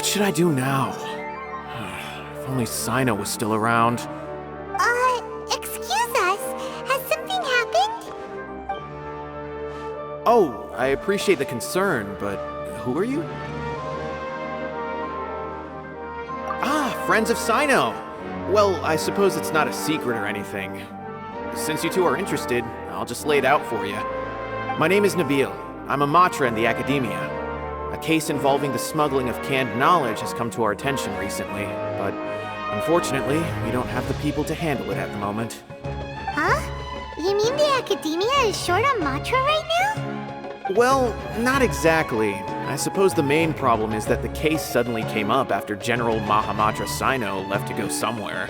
should I do now? If only Cyno was still around. Excuse us. Has something happened? Oh, I appreciate the concern, but who are you? Ah, friends of Cyno! Well, I suppose it's not a secret or anything. Since you two are interested, I'll just lay it out for you. My name is Nabil. I'm a Matra in the Academia. A case involving the smuggling of canned knowledge has come to our attention recently, but unfortunately, we don't have the people to handle it at the moment. Huh? You mean the Academia is short on Matra right now? Well, not exactly. I suppose the main problem is that the case suddenly came up after General Mahamatra Cyno left to go somewhere.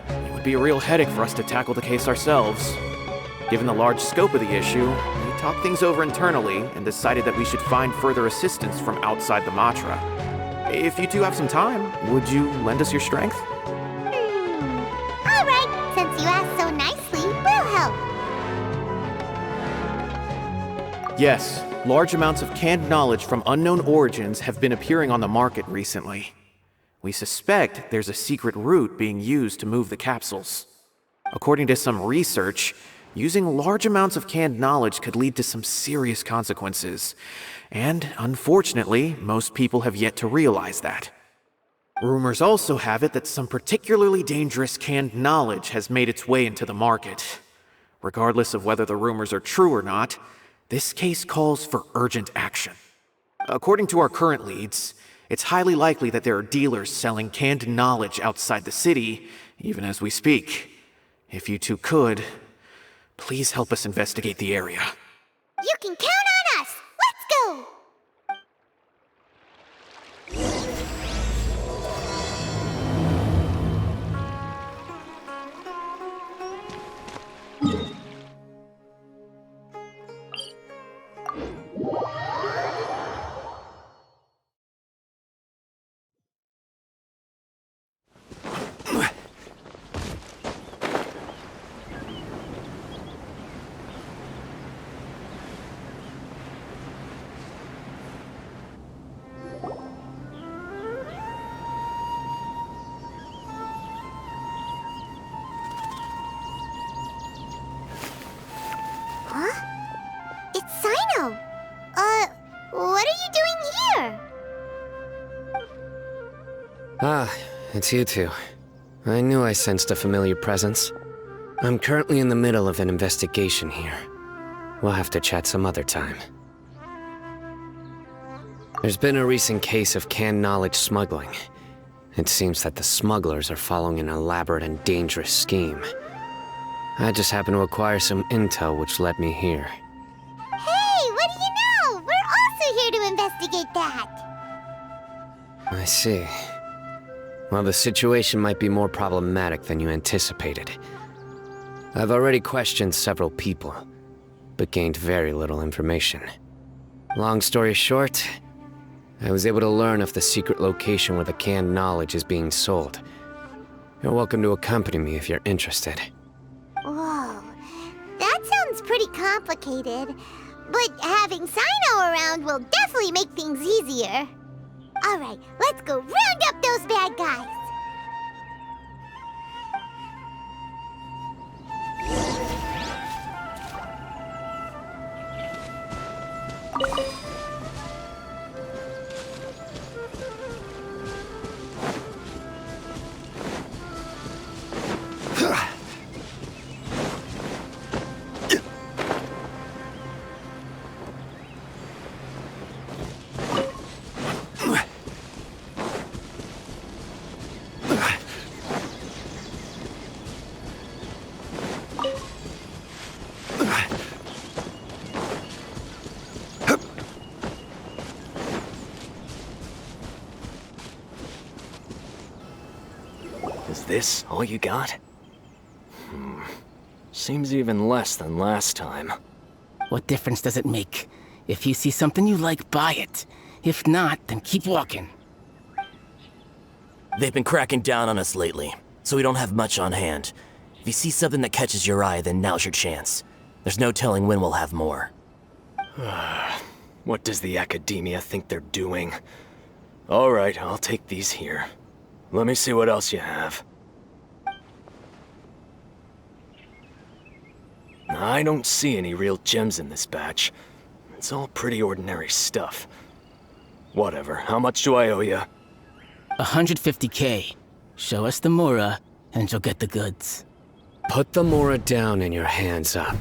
It would be a real headache for us to tackle the case ourselves. Given the large scope of the issue, we talked things over internally and decided that we should find further assistance from outside the Matra. If you two have some time, would you lend us your strength? Alright, since you asked so nicely, we'll help. Yes, large amounts of canned knowledge from unknown origins have been appearing on the market recently. We suspect there's a secret route being used to move the capsules. According to some research, using large amounts of canned knowledge could lead to some serious consequences. And unfortunately, most people have yet to realize that. Rumors also have it that some particularly dangerous canned knowledge has made its way into the market. Regardless of whether the rumors are true or not, this case calls for urgent action. According to our current leads, it's highly likely that there are dealers selling canned knowledge outside the city, even as we speak. If you two could, please help us investigate the area. You can count on us! Let's go! It's Cyno! What are you doing here? Ah, it's you two. I knew I sensed a familiar presence. I'm currently in the middle of an investigation here. We'll have to chat some other time. There's been a recent case of canned knowledge smuggling. It seems that the smugglers are following an elaborate and dangerous scheme. I just happened to acquire some intel which led me here. Hey, what do you know? We're also here to investigate that. I see. Well, the situation might be more problematic than you anticipated. I've already questioned several people, but gained very little information. Long story short, I was able to learn of the secret location where the canned knowledge is being sold. You're welcome to accompany me if you're interested. Whoa, that sounds pretty complicated. But having Cyno around will definitely make things easier. Alright, let's go round up those bad guys. Is this all you got? Seems even less than last time. What difference does it make? If you see something you like, buy it. If not, then keep walking. They've been cracking down on us lately, so we don't have much on hand. If you see something that catches your eye, then now's your chance. There's no telling when we'll have more. What does the Academia think they're doing? Alright, I'll take these here. Let me see what else you have. I don't see any real gems in this batch. It's all pretty ordinary stuff. Whatever, how much do I owe you? 150K. Show us the Mora, and you'll get the goods. Put the Mora down and your hands up.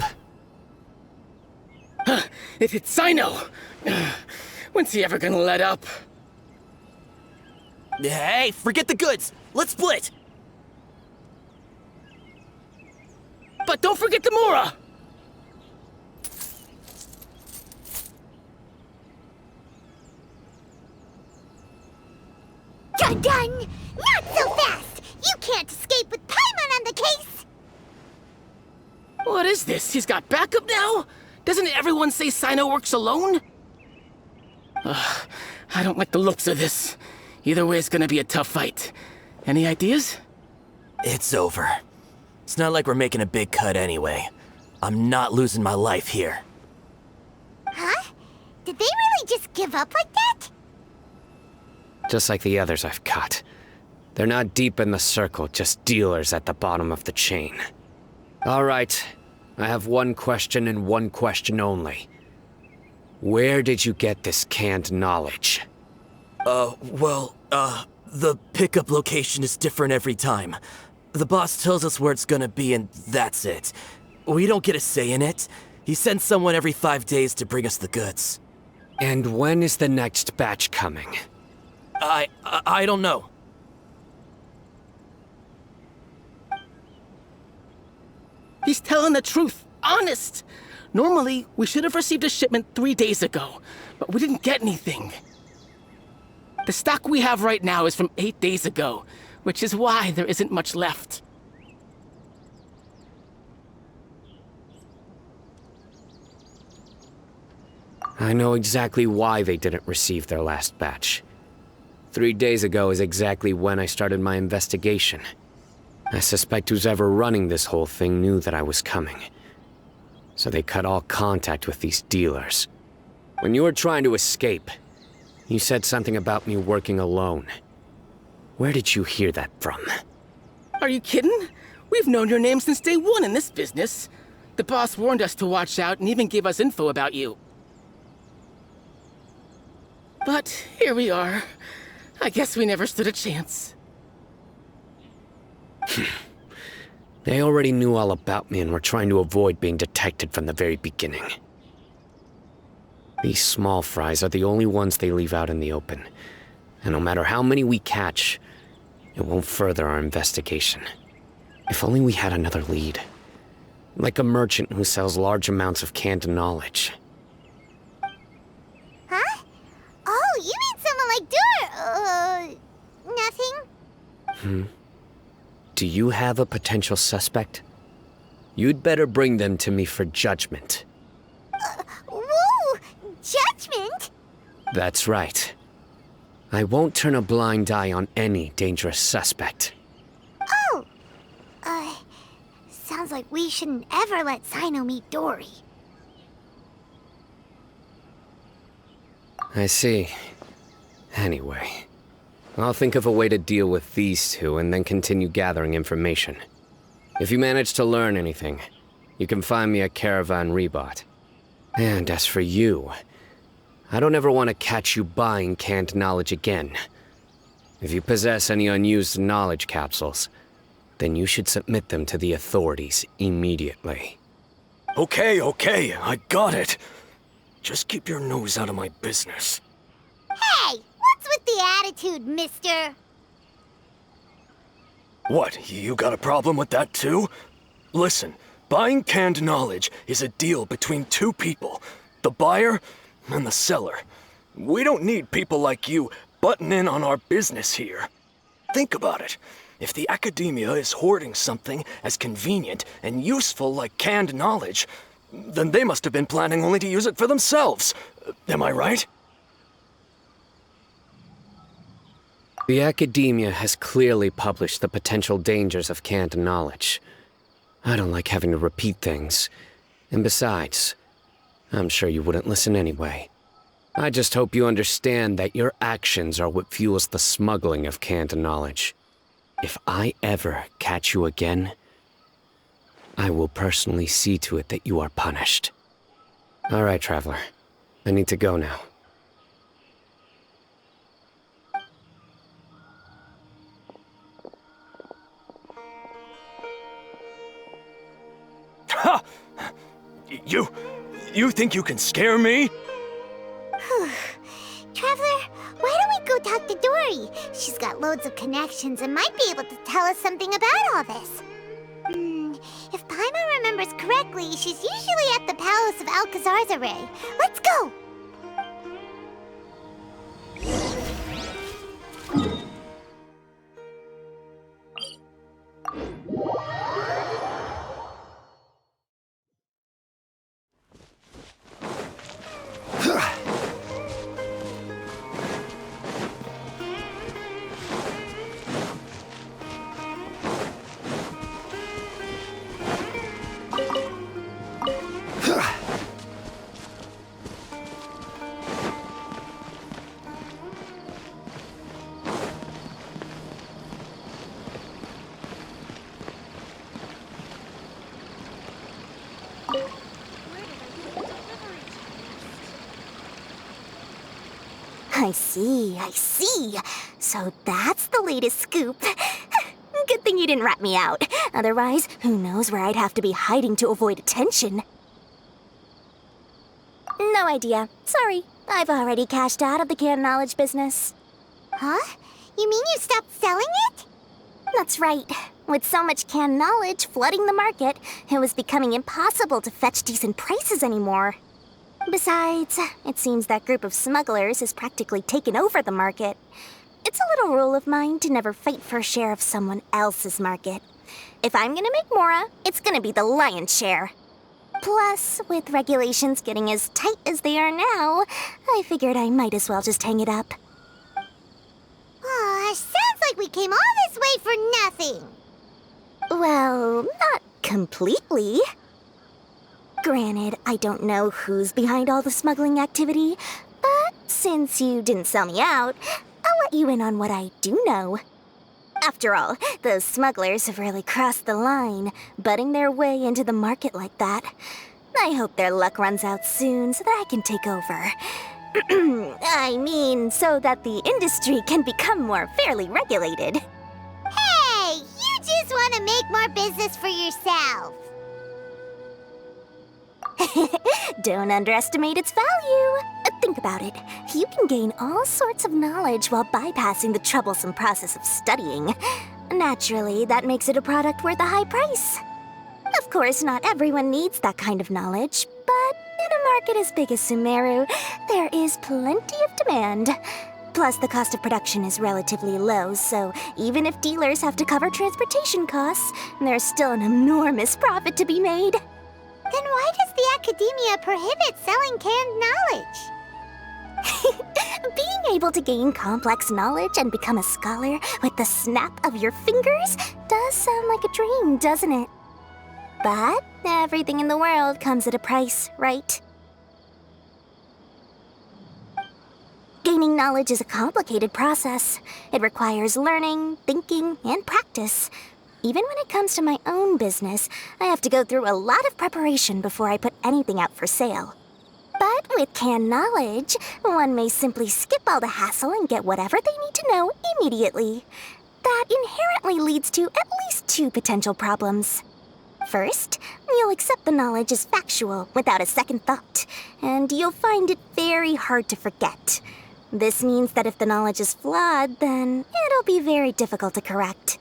It's Cyno! When's he ever gonna let up? Hey, forget the goods! Let's split! But don't forget the Mora! Done! Not so fast! You can't escape with Paimon on the case! What is this? He's got backup now? Doesn't everyone say Cyno works alone? I don't like the looks of this. Either way, it's gonna be a tough fight. Any ideas? It's over. It's not like we're making a big cut anyway. I'm not losing my life here. Huh? Did they really just give up like that? Just like the others I've cut. They're not deep in the circle, just dealers at the bottom of the chain. All right, I have one question and one question only. Where did you get this canned knowledge? The pickup location is different every time. The boss tells us where it's gonna be and that's it. We don't get a say in it. He sends someone every 5 days to bring us the goods. And when is the next batch coming? I don't know. He's telling the truth. Honest. Normally, we should have received a shipment 3 days ago, but we didn't get anything. The stock we have right now is from 8 days ago, which is why there isn't much left. I know exactly why they didn't receive their last batch. 3 days ago is exactly when I started my investigation. I suspect who's ever running this whole thing knew that I was coming. So they cut all contact with these dealers. When you were trying to escape, you said something about me working alone. Where did you hear that from? Are you kidding? We've known your name since day one in this business. The boss warned us to watch out and even gave us info about you. But here we are. I guess we never stood a chance. They already knew all about me and were trying to avoid being detected from the very beginning. These small fries are the only ones they leave out in the open. And no matter how many we catch, it won't further our investigation. If only we had another lead. Like a merchant who sells large amounts of canned knowledge. Huh? Oh, you mean someone like nothing? Do you have a potential suspect? You'd better bring them to me for judgment. Whoa! Judgment? That's right. I won't turn a blind eye on any dangerous suspect. Oh! Sounds like we shouldn't ever let Cyno meet Dory. I see. Anyway, I'll think of a way to deal with these two and then continue gathering information. If you manage to learn anything, you can find me at Caravan Rebot. And as for you, I don't ever want to catch you buying canned knowledge again. If you possess any unused knowledge capsules, then you should submit them to the authorities immediately. Okay, I got it. Just keep your nose out of my business. Hey! What's with the attitude, mister? What, you got a problem with that too? Listen, buying canned knowledge is a deal between two people, the buyer and the seller. We don't need people like you butting in on our business here. Think about it. If the academia is hoarding something as convenient and useful like canned knowledge, then they must have been planning only to use it for themselves. Am I right? The academia has clearly published the potential dangers of canned knowledge. I don't like having to repeat things. And besides, I'm sure you wouldn't listen anyway. I just hope you understand that your actions are what fuels the smuggling of canned knowledge. If I ever catch you again, I will personally see to it that you are punished. All right, Traveler. I need to go now. Ha! You think you can scare me? Traveler, why don't we go talk to Dory? She's got loads of connections and might be able to tell us something about all this. If Paimon remembers correctly, she's usually at the Palace of Alcazar's. Let's go! I see. So that's the latest scoop. Good thing you didn't rat me out. Otherwise, who knows where I'd have to be hiding to avoid attention. No idea. Sorry. I've already cashed out of the canned knowledge business. Huh? You mean you stopped selling it? That's right. With so much canned knowledge flooding the market, it was becoming impossible to fetch decent prices anymore. Besides, it seems that group of smugglers has practically taken over the market. It's a little rule of mine to never fight for a share of someone else's market. If I'm gonna make Mora, it's gonna be the lion's share. Plus, with regulations getting as tight as they are now, I figured I might as well just hang it up. Oh, sounds like we came all this way for nothing. Well, not completely. Granted, I don't know who's behind all the smuggling activity, but since you didn't sell me out, I'll let you in on what I do know. After all, those smugglers have really crossed the line, butting their way into the market like that. I hope their luck runs out soon so that I can take over. I mean, so that the industry can become more fairly regulated. Hey, you just want to make more business for yourself. Don't underestimate its value. Think about it. You can gain all sorts of knowledge while bypassing the troublesome process of studying. Naturally, that makes it a product worth a high price. Of course, not everyone needs that kind of knowledge, but in a market as big as Sumeru, there is plenty of demand. Plus, the cost of production is relatively low, so even if dealers have to cover transportation costs, there's still an enormous profit to be made. Then why does the academia prohibit selling canned knowledge? Being able to gain complex knowledge and become a scholar with the snap of your fingers does sound like a dream, doesn't it? But everything in the world comes at a price, right? Gaining knowledge is a complicated process. It requires learning, thinking, and practice. Even when it comes to my own business, I have to go through a lot of preparation before I put anything out for sale. But with canned knowledge, one may simply skip all the hassle and get whatever they need to know immediately. That inherently leads to at least two potential problems. First, you'll accept the knowledge as factual without a second thought, and you'll find it very hard to forget. This means that if the knowledge is flawed, then it'll be very difficult to correct.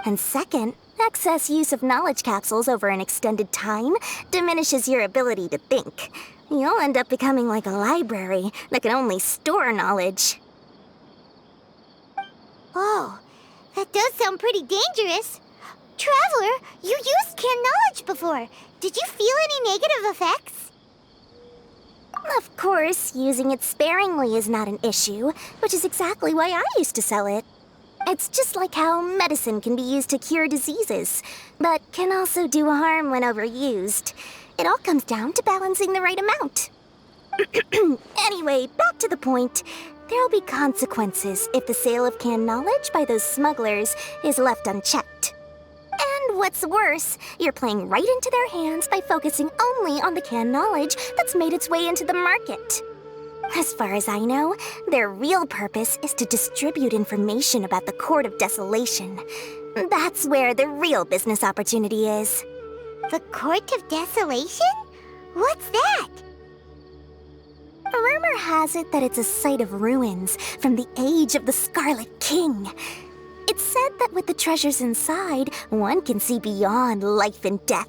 And second, excess use of knowledge capsules over an extended time diminishes your ability to think. You'll end up becoming like a library that can only store knowledge. Oh, that does sound pretty dangerous. Traveler, you used canned knowledge before. Did you feel any negative effects? Of course, using it sparingly is not an issue, which is exactly why I used to sell it. It's just like how medicine can be used to cure diseases, but can also do harm when overused. It all comes down to balancing the right amount. Anyway, back to the point. There'll be consequences if the sale of canned knowledge by those smugglers is left unchecked. And what's worse, you're playing right into their hands by focusing only on the canned knowledge that's made its way into the market. As far as I know, their real purpose is to distribute information about the Court of Desolation. That's where the real business opportunity is. The Court of Desolation? What's that? Rumor has it that it's a site of ruins from the age of the Scarlet King. It's said that with the treasures inside, one can see beyond life and death.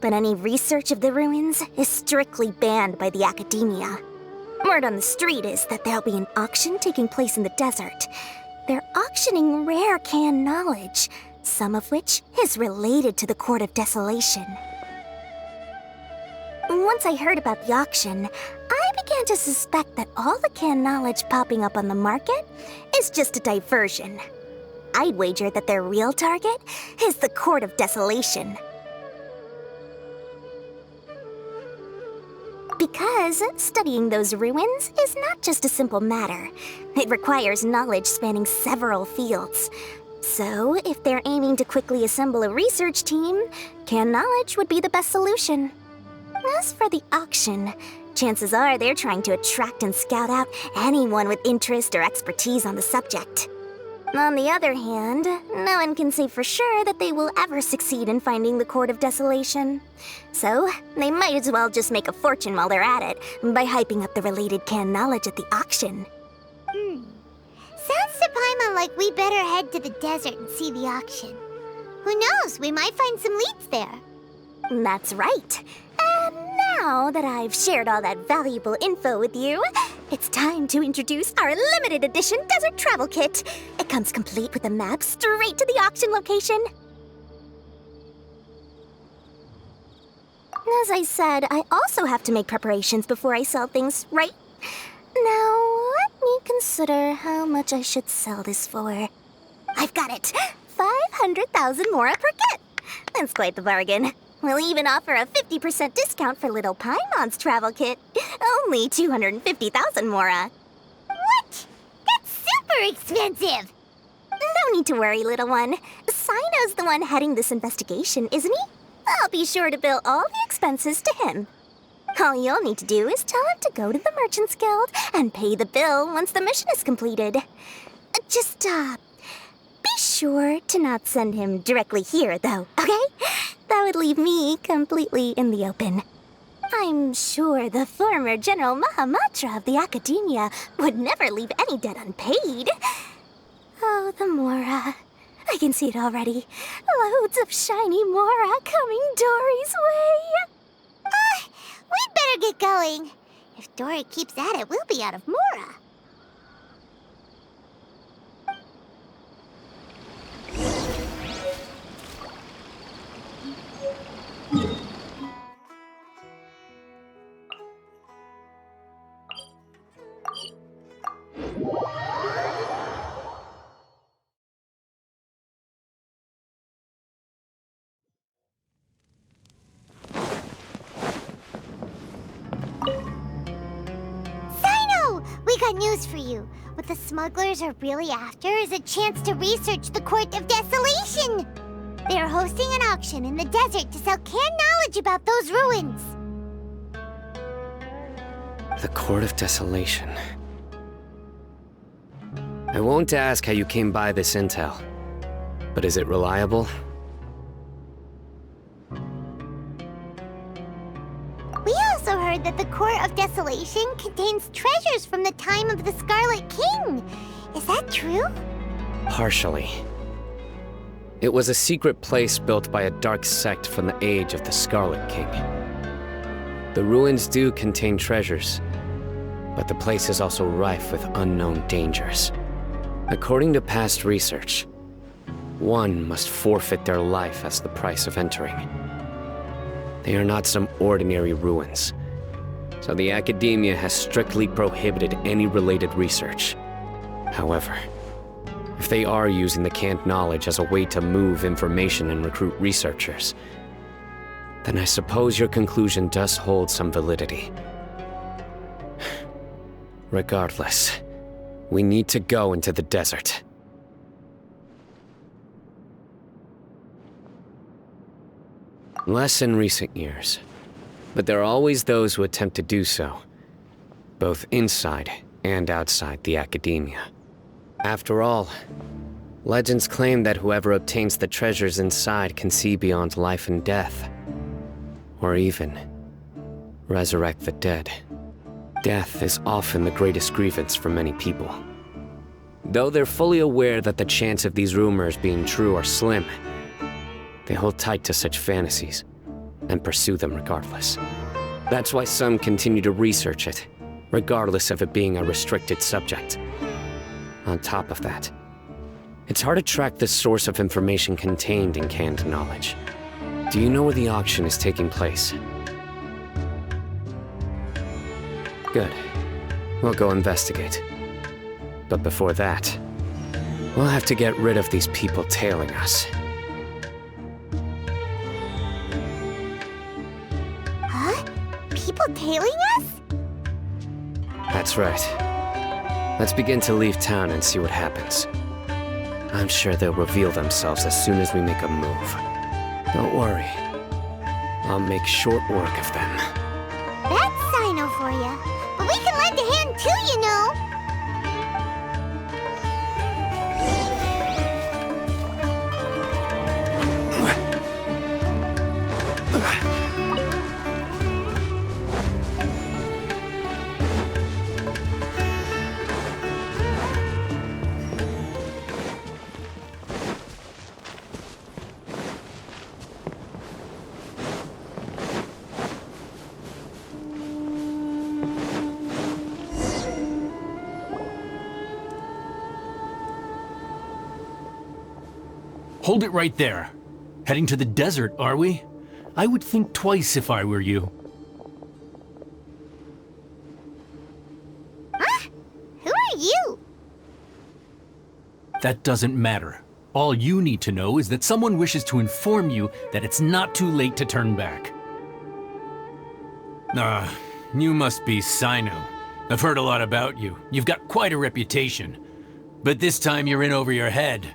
But any research of the ruins is strictly banned by the academia. Word on the street is that there'll be an auction taking place in the desert. They're auctioning rare canned knowledge, some of which is related to the Court of Desolation. Once I heard about the auction, I began to suspect that all the canned knowledge popping up on the market is just a diversion. I'd wager that their real target is the Court of Desolation. Because studying those ruins is not just a simple matter. It requires knowledge spanning several fields. So, if they're aiming to quickly assemble a research team, canned knowledge would be the best solution. As for the auction, chances are they're trying to attract and scout out anyone with interest or expertise on the subject. On the other hand, no one can say for sure that they will ever succeed in finding the Court of Desolation. So, they might as well just make a fortune while they're at it by hyping up the related canned knowledge at the auction. Sounds to Paimon like we better head to the desert and see the auction. Who knows, we might find some leads there. That's right. And now that I've shared all that valuable info with you, it's time to introduce our limited edition desert travel kit. It comes complete with a map straight to the auction location. As I said, I also have to make preparations before I sell things, right? Now, let me consider how much I should sell this for. I've got it! 500,000 mora per kit! That's quite the bargain. We'll even offer a 50% discount for little Paimon's travel kit. Only 250,000 mora. What? That's super expensive! No need to worry, little one. Cyno's the one heading this investigation, isn't he? I'll be sure to bill all the expenses to him. All you'll need to do is tell him to go to the Merchants Guild and pay the bill once the mission is completed. Just, be sure to not send him directly here, though, okay? That would leave me completely in the open. I'm sure the former General Mahamatra of the Academia would never leave any debt unpaid. Oh, the Mora. I can see it already. Loads of shiny Mora coming Dory's way. We'd better get going. If Dory keeps at it, we'll be out of Mora. We got news for you. What the smugglers are really after is a chance to research the Court of Desolation. They are hosting an auction in the desert to sell canned knowledge about those ruins. The Court of Desolation. I won't ask how you came by this intel, but is it reliable? We also heard that the Court of Desolation contains treasures from the time of the Scarlet King. Is that true? Partially. It was a secret place built by a dark sect from the age of the Scarlet King. The ruins do contain treasures, but the place is also rife with unknown dangers. According to past research, one must forfeit their life as the price of entering. They are not some ordinary ruins, so the Academia has strictly prohibited any related research. However, if they are using the canned knowledge as a way to move information and recruit researchers, then I suppose your conclusion does hold some validity. Regardless, we need to go into the desert. Less in recent years, but there are always those who attempt to do so, both inside and outside the academia. After all, legends claim that whoever obtains the treasures inside can see beyond life and death, or even resurrect the dead. Death is often the greatest grievance for many people. Though they're fully aware that the chance of these rumors being true are slim, they hold tight to such fantasies and pursue them regardless. That's why some continue to research it, regardless of it being a restricted subject. On top of that, it's hard to track the source of information contained in canned knowledge. Do you know where the auction is taking place? Good. We'll go investigate. But before that, we'll have to get rid of these people tailing us. Huh? People tailing us? That's right. Let's begin to leave town and see what happens. I'm sure they'll reveal themselves as soon as we make a move. Don't worry. I'll make short work of them. That's Cyno for you. But we can lend a hand too, you know. Hold it right there. Heading to the desert, are we? I would think twice if I were you. Huh? Who are you? That doesn't matter. All you need to know is that someone wishes to inform you that it's not too late to turn back. You must be Cyno. I've heard a lot about you. You've got quite a reputation. But this time you're in over your head.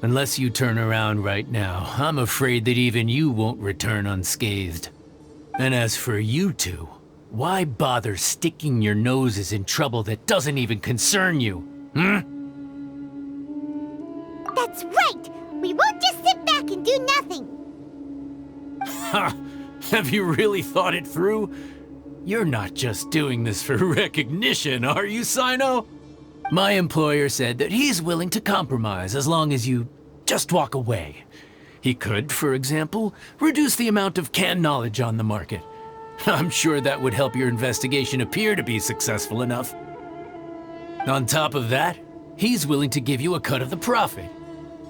Unless you turn around right now, I'm afraid that even you won't return unscathed. And as for you two, why bother sticking your noses in trouble that doesn't even concern you, That's right! We won't just sit back and do nothing! Ha! Have you really thought it through? You're not just doing this for recognition, are you, Cyno? My employer said that he's willing to compromise as long as you just walk away. He could, for example, reduce the amount of canned knowledge on the market. I'm sure that would help your investigation appear to be successful enough. On top of that, he's willing to give you a cut of the profit.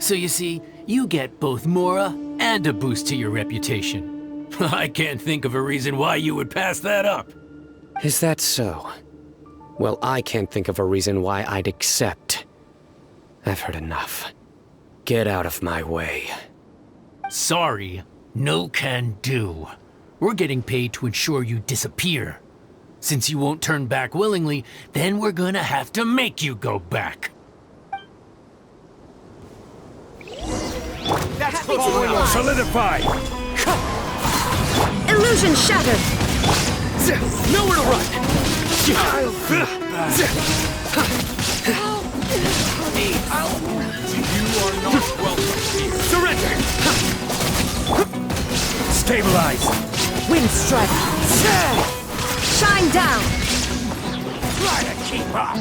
So you see, you get both Mora and a boost to your reputation. I can't think of a reason why you would pass that up. Is that so? Well, I can't think of a reason why I'd accept. I've heard enough. Get out of my way. Sorry, no can do. We're getting paid to ensure you disappear. Since you won't turn back willingly, then we're gonna have to make you go back. That's solidify! Illusion shattered! Nowhere to run! You are not welcome here. Surrender! Stabilize! Wind strike! Shine down! Try to keep up!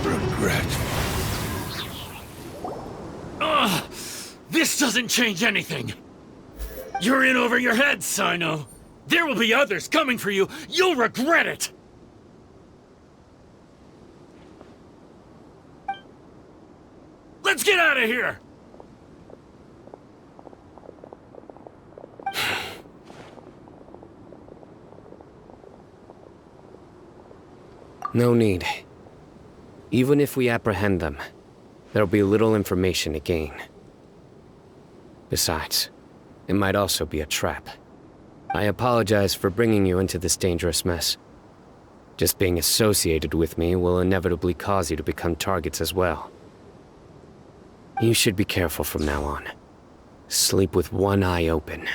Regret. This doesn't change anything. You're in over your head, Cyno. There will be others coming for you. You'll regret it. Let's get out of here. No need. Even if we apprehend them, there'll be little information to gain. Besides, it might also be a trap. I apologize for bringing you into this dangerous mess. Just being associated with me will inevitably cause you to become targets as well. You should be careful from now on. Sleep with one eye open.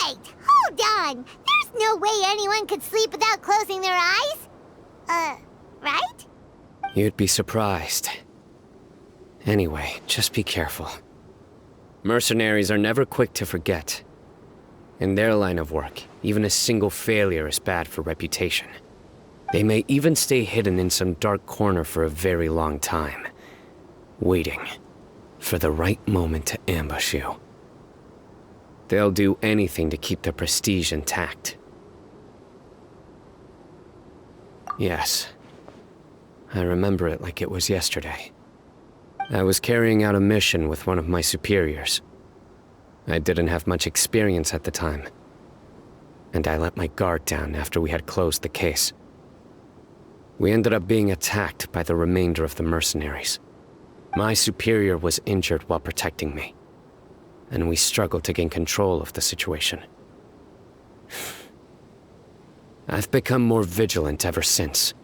Wait, hold on! There's no way anyone could sleep without closing their eyes? Right? You'd be surprised. Anyway, just be careful. Mercenaries are never quick to forget. In their line of work, even a single failure is bad for reputation. They may even stay hidden in some dark corner for a very long time, waiting for the right moment to ambush you. They'll do anything to keep their prestige intact. Yes, I remember it like it was yesterday. I was carrying out a mission with one of my superiors. I didn't have much experience at the time, and I let my guard down after we had closed the case. We ended up being attacked by the remainder of the mercenaries. My superior was injured while protecting me, and we struggled to gain control of the situation. I've become more vigilant ever since,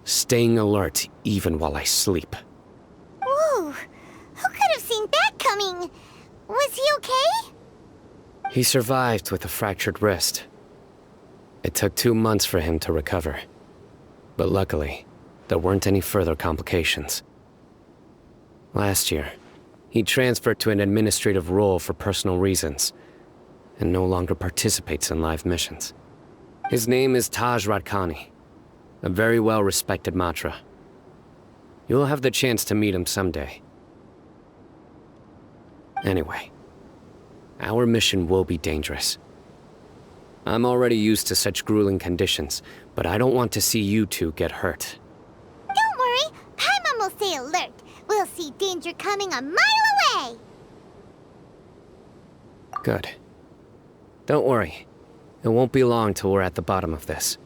staying alert even while I sleep. Whoa! Who could have seen that coming? Was he okay? He survived with a fractured wrist. It took 2 months for him to recover. But luckily, there weren't any further complications. Last year, he transferred to an administrative role for personal reasons, and no longer participates in live missions. His name is Taj Radkani, a very well-respected Matra. You'll have the chance to meet him someday. Anyway, our mission will be dangerous. I'm already used to such grueling conditions, but I don't want to see you two get hurt. Don't worry, Paimon will stay alert. We'll see danger coming a mile away! Good. Don't worry. It won't be long till we're at the bottom of this.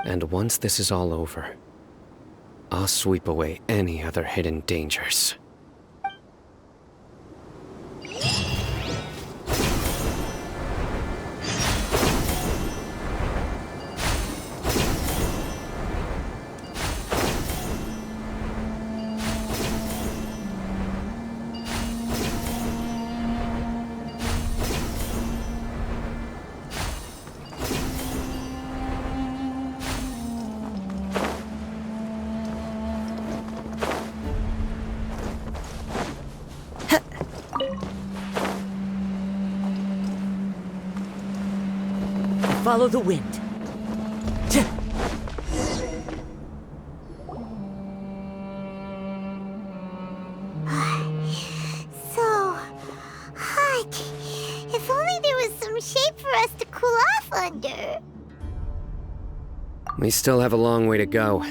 And once this is all over, I'll sweep away any other hidden dangers. Follow the wind. So hot. If only there was some shade for us to cool off under. We still have a long way to go,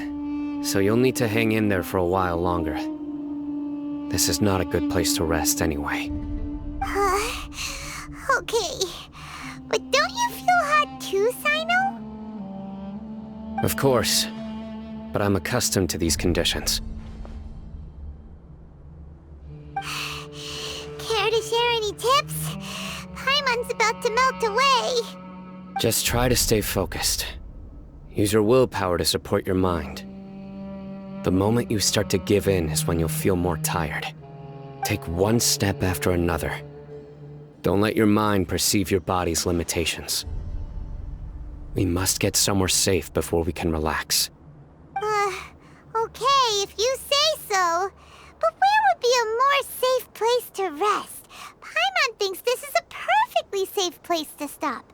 so you'll need to hang in there for a while longer. This is not a good place to rest anyway. Okay. But don't you feel hot too, Cyno? Of course, but I'm accustomed to these conditions. Care to share any tips? Paimon's about to melt away. Just try to stay focused. Use your willpower to support your mind. The moment you start to give in is when you'll feel more tired. Take one step after another. Don't let your mind perceive your body's limitations. We must get somewhere safe before we can relax. Okay, if you say so. But where would be a more safe place to rest? Paimon thinks this is a perfectly safe place to stop.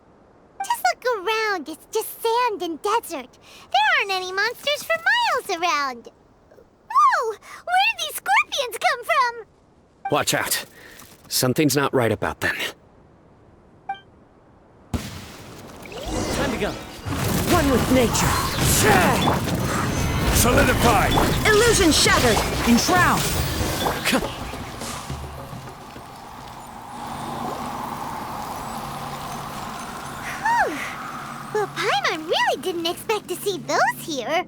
Just look around, it's just sand and desert. There aren't any monsters for miles around. Whoa! Where did these scorpions come from? Watch out. Something's not right about them. Time to go. One with nature. Solidify! Illusion shattered. Enshroud. Well, Paimon really didn't expect to see those here.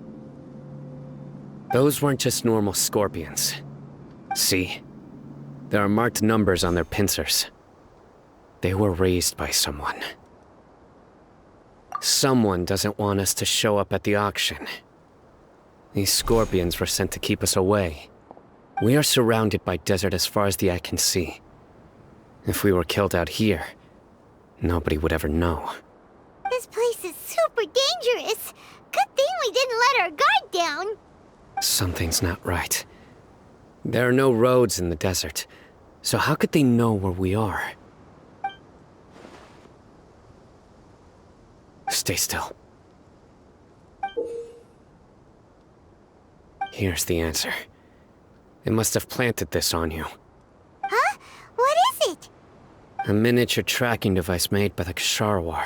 Those weren't just normal scorpions. See? There are marked numbers on their pincers. They were raised by someone. Someone doesn't want us to show up at the auction. These scorpions were sent to keep us away. We are surrounded by desert as far as the eye can see. If we were killed out here, nobody would ever know. This place is super dangerous. Good thing we didn't let our guard down. Something's not right. There are no roads in the desert, so how could they know where we are? Stay still. Here's the answer. They must have planted this on you. Huh? What is it? A miniature tracking device made by the Ksharwar.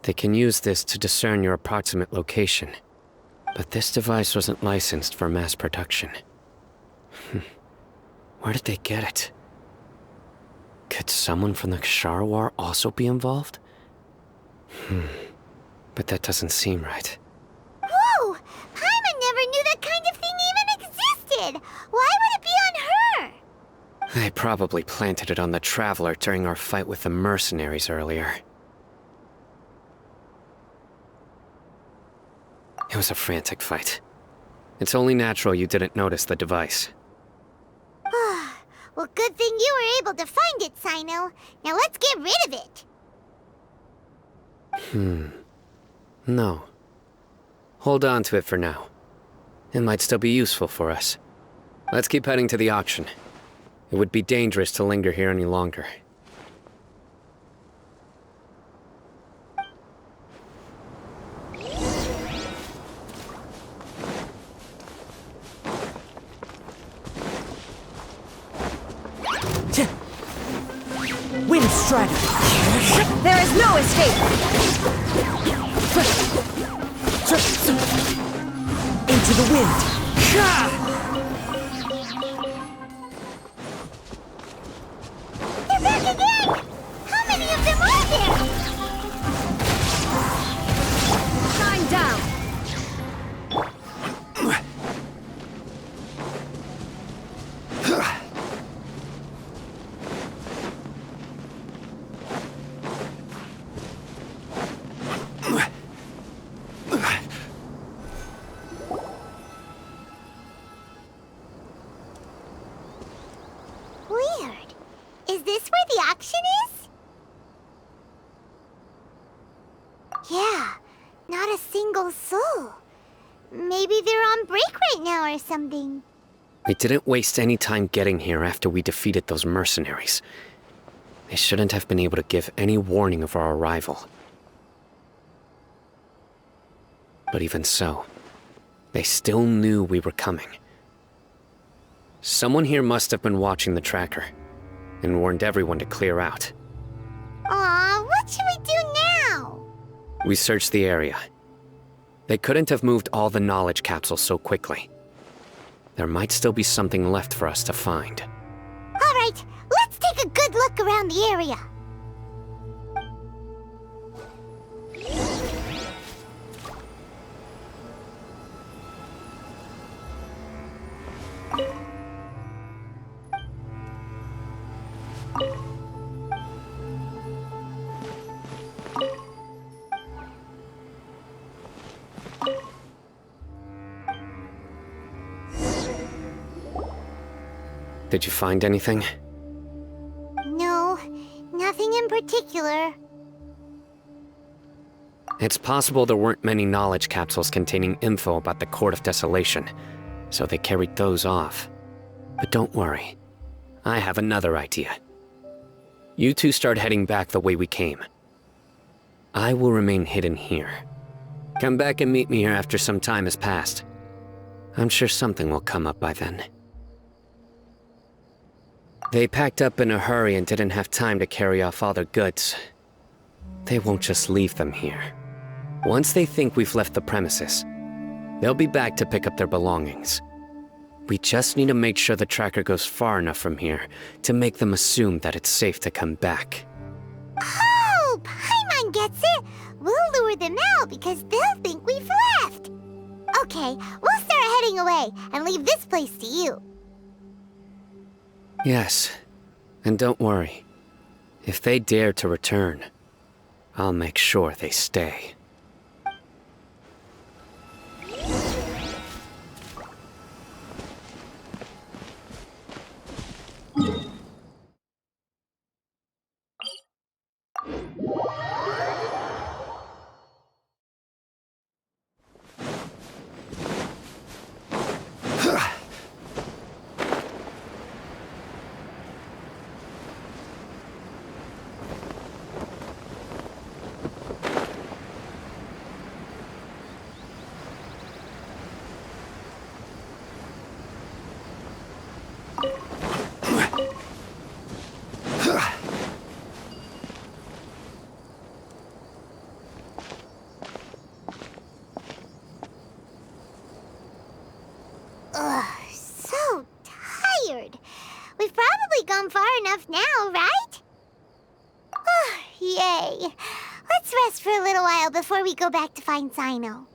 They can use this to discern your approximate location. But this device wasn't licensed for mass production. Where did they get it? Could someone from the Ksharwar also be involved? But that doesn't seem right. Whoa! Paimon never knew that kind of thing even existed! Why would it be on her? They probably planted it on the Traveler during our fight with the mercenaries earlier. It was a frantic fight. It's only natural you didn't notice the device. Well, good thing you were able to find it, Cyno. Now let's get rid of it. No. Hold on to it for now. It might still be useful for us. Let's keep heading to the auction. It would be dangerous to linger here any longer. Wind strategy. There is no escape. Into the wind. They're back again! How many of them are there? Shine down. Weird. Is this where the auction is? Yeah, not a single soul. Maybe they're on break right now or something. We didn't waste any time getting here after we defeated those mercenaries. They shouldn't have been able to give any warning of our arrival. But even so, they still knew we were coming. Someone here must have been watching the tracker, and warned everyone to clear out. Aw, what should we do now? We searched the area. They couldn't have moved all the knowledge capsules so quickly. There might still be something left for us to find. All right, let's take a good look around the area. Did you find anything? No, nothing in particular. It's possible there weren't many knowledge capsules containing info about the Court of Desolation, so they carried those off. But don't worry. I have another idea. You two start heading back the way we came. I will remain hidden here. Come back and meet me here after some time has passed. I'm sure something will come up by then. They packed up in a hurry and didn't have time to carry off all their goods. They won't just leave them here. Once they think we've left the premises, they'll be back to pick up their belongings. We just need to make sure the tracker goes far enough from here to make them assume that it's safe to come back. Oh, Paimon gets it. We'll lure them out because they'll think we've left. Okay, we'll start heading going away and leave this place to you. Yes. And don't worry. If they dare to return, I'll make sure they stay. Ugh, so tired. We've probably gone far enough now, right? Yay. Let's rest for a little while before we go back to find Cyno.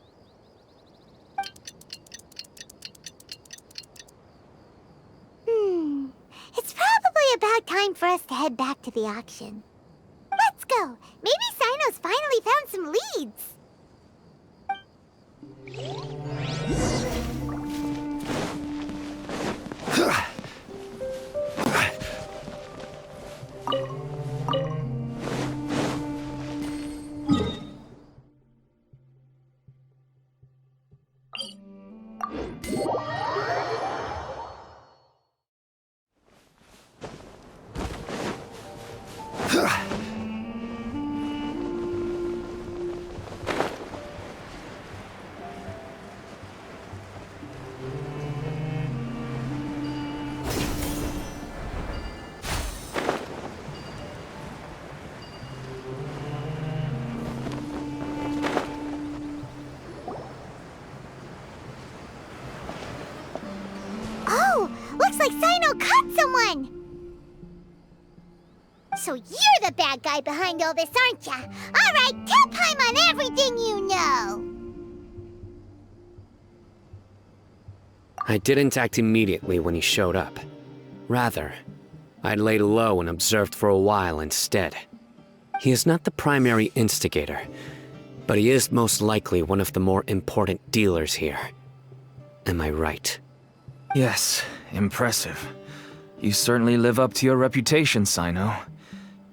It's probably about time for us to head back to the auction. Let's go. Maybe Cyno's finally found some leads. Looks like Cyno caught someone! So you're the bad guy behind all this, aren't ya? Alright, tell Paimon everything you know! I didn't act immediately when he showed up. Rather, I laid low and observed for a while instead. He is not the primary instigator, but he is most likely one of the more important dealers here. Am I right? Yes, impressive. You certainly live up to your reputation, Cyno.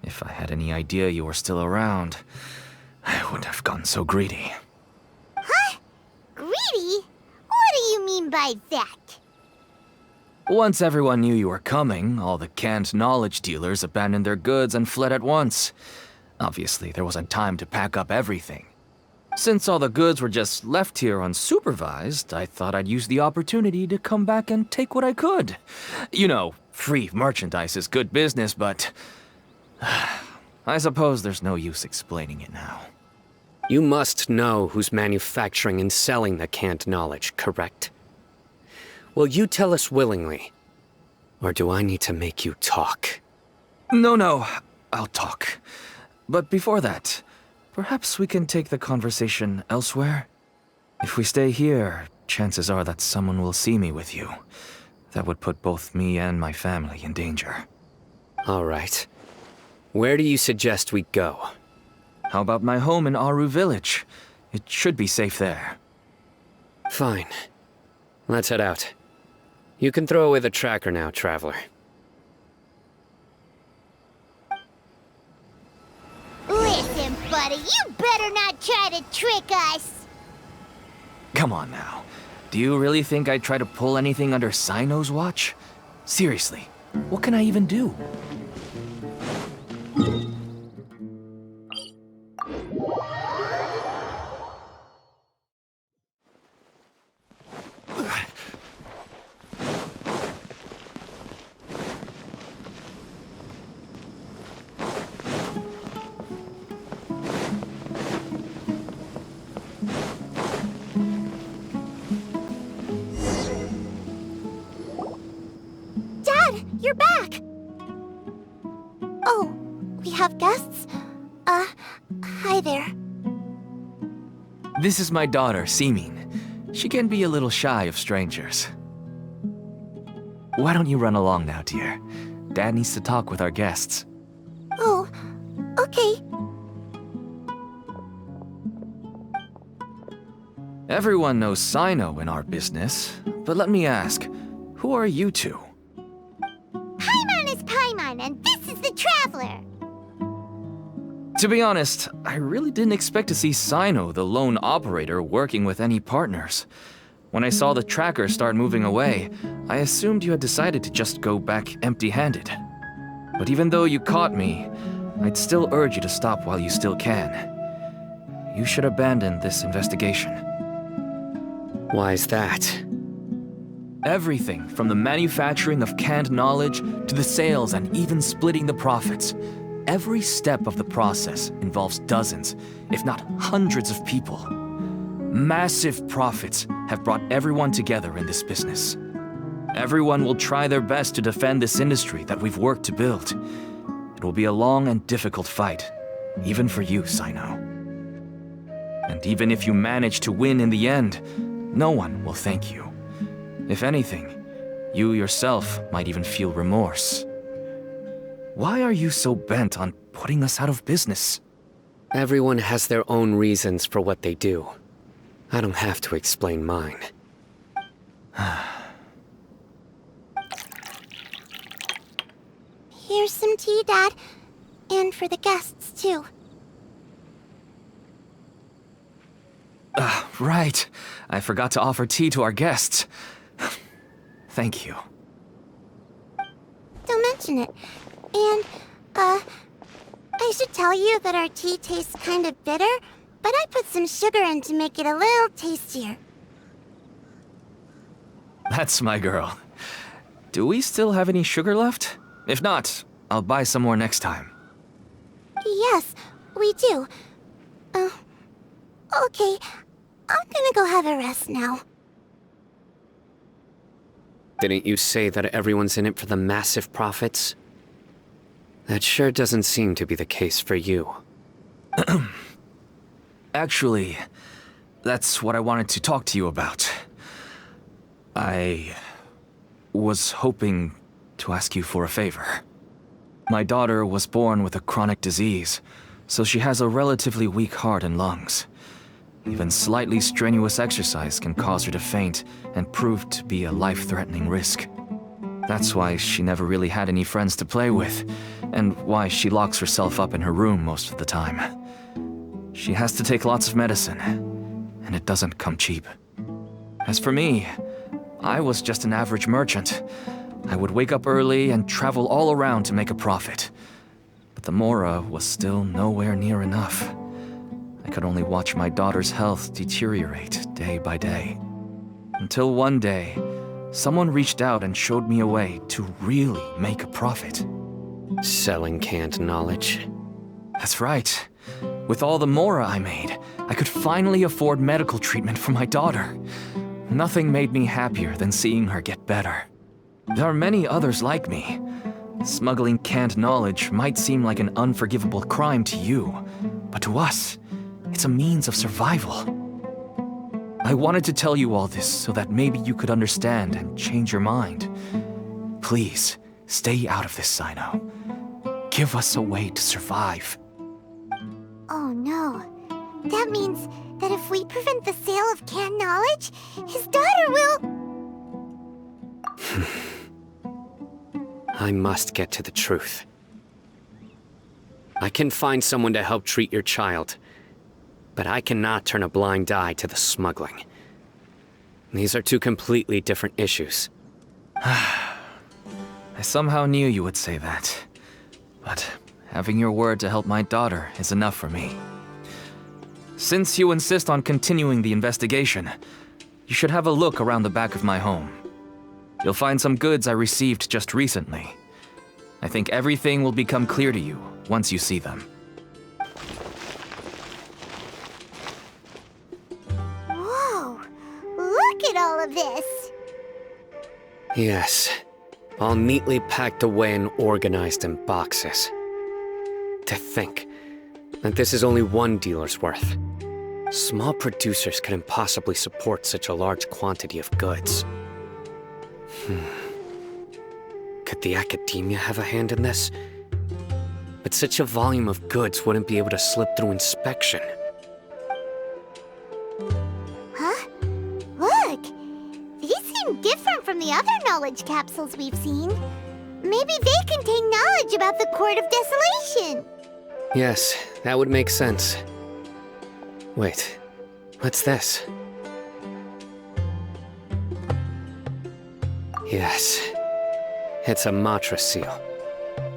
If I had any idea you were still around, I wouldn't have gotten so greedy. Huh? Greedy? What do you mean by that? Once everyone knew you were coming, all the canned knowledge dealers abandoned their goods and fled at once. Obviously, there wasn't time to pack up everything. Since all the goods were just left here unsupervised, I thought I'd use the opportunity to come back and take what I could. You know, free merchandise is good business, but I suppose there's no use explaining it now. You must know who's manufacturing and selling the canned knowledge, correct? Will you tell us willingly? Or do I need to make you talk? No, I'll talk. But before that, perhaps we can take the conversation elsewhere? If we stay here, chances are that someone will see me with you. That would put both me and my family in danger. All right. Where do you suggest we go? How about my home in Aru Village? It should be safe there. Fine. Let's head out. You can throw away the tracker now, traveler. Listen, buddy, you better not try to trick us! Come on now. Do you really think I'd try to pull anything under Cyno's watch? Seriously, what can I even do? You're back! Oh, we have guests? Hi there. This is my daughter, Simin. she can be a little shy of strangers. Why don't you run along now, dear? Dad needs to talk with our guests. Oh, okay. Everyone knows Cyno in our business, but let me ask, who are you two? Paimon is Paimon, and this is the Traveler. To be honest, I really didn't expect to see Cyno, the lone operator, working with any partners. When I saw the tracker start moving away, I assumed you had decided to just go back empty-handed. But even though you caught me, I'd still urge you to stop while you still can. You should abandon this investigation. Why is that? Everything from the manufacturing of canned knowledge to the sales and even splitting the profits. Every step of the process involves dozens, if not hundreds of people. Massive profits have brought everyone together in this business. Everyone will try their best to defend this industry that we've worked to build. It will be a long and difficult fight, even for you, Cyno. And even if you manage to win in the end, no one will thank you. If anything, you yourself might even feel remorse. Why are you so bent on putting us out of business? Everyone has their own reasons for what they do. I don't have to explain mine. Here's some tea, Dad. And for the guests, too. Right. I forgot to offer tea to our guests. Thank you. Don't mention it. And, I should tell you that our tea tastes kind of bitter, but I put some sugar in to make it a little tastier. That's my girl. Do we still have any sugar left? If not, I'll buy some more next time. Yes, we do. Okay. I'm gonna go have a rest now. Didn't you say that everyone's in it for the massive profits? That sure doesn't seem to be the case for you. Actually, that's what I wanted to talk to you about. I was hoping to ask you for a favor. My daughter was born with a chronic disease, so she has a relatively weak heart and lungs. Even slightly strenuous exercise can cause her to faint and prove to be a life-threatening risk. That's why she never really had any friends to play with, and why she locks herself up in her room most of the time. She has to take lots of medicine, and it doesn't come cheap. As for me, I was just an average merchant. I would wake up early and travel all around to make a profit. But the Mora was still nowhere near enough. I could only watch my daughter's health deteriorate day by day. Until one day, someone reached out and showed me a way to really make a profit. Selling canned knowledge. That's right. With all the Mora I made, I could finally afford medical treatment for my daughter. Nothing made me happier than seeing her get better. There are many others like me. Smuggling canned knowledge might seem like an unforgivable crime to you, but to us, it's a means of survival. I wanted to tell you all this so that maybe you could understand and change your mind. Please, stay out of this, Cyno. Give us a way to survive. Oh no. That means that if we prevent the sale of canned knowledge, his daughter will... I must get to the truth. I can find someone to help treat your child, but I cannot turn a blind eye to the smuggling. These are two completely different issues. I somehow knew you would say that. But having your word to help my daughter is enough for me. Since you insist on continuing the investigation, you should have a look around the back of my home. You'll find some goods I received just recently. I think everything will become clear to you once you see them. Whoa! Look at all of this! Yes, all neatly packed away and organized in boxes. To think that this is only one dealer's worth. Small producers couldn't possibly support such a large quantity of goods. Could the academia have a hand in this? But such a volume of goods wouldn't be able to slip through inspection. Huh? Look! These seem different from the other knowledge capsules we've seen. Maybe they contain knowledge about the Court of Desolation. Yes, that would make sense. Wait, what's this? Yes, it's a Matra seal,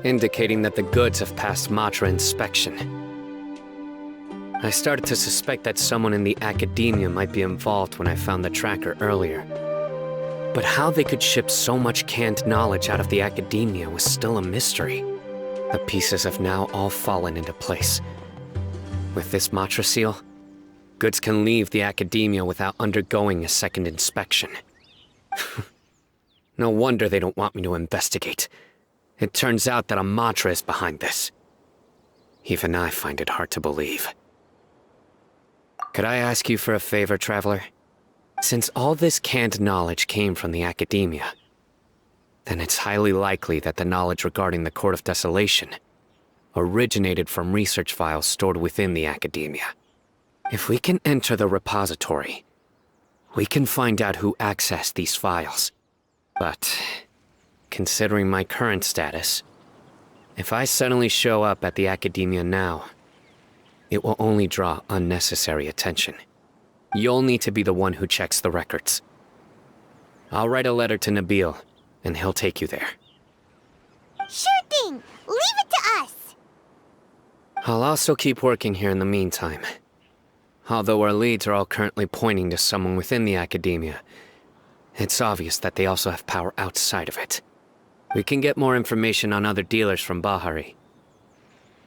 indicating that the goods have passed Matra inspection. I started to suspect that someone in the academia might be involved when I found the tracker earlier. But how they could ship so much canned knowledge out of the academia was still a mystery. The pieces have now all fallen into place. With this Matra seal, goods can leave the academia without undergoing a second inspection. No wonder they don't want me to investigate. It turns out that a Matra is behind this. Even I find it hard to believe. Could I ask you for a favor, Traveler? Since all this canned knowledge came from the academia, then it's highly likely that the knowledge regarding the Court of Desolation originated from research files stored within the academia. If we can enter the repository, we can find out who accessed these files. But, considering my current status, if I suddenly show up at the academia now, it will only draw unnecessary attention. You'll need to be the one who checks the records. I'll write a letter to Nabil, and he'll take you there. Sure thing! Leave it to us! I'll also keep working here in the meantime. Although our leads are all currently pointing to someone within the academia, it's obvious that they also have power outside of it. We can get more information on other dealers from Bahari.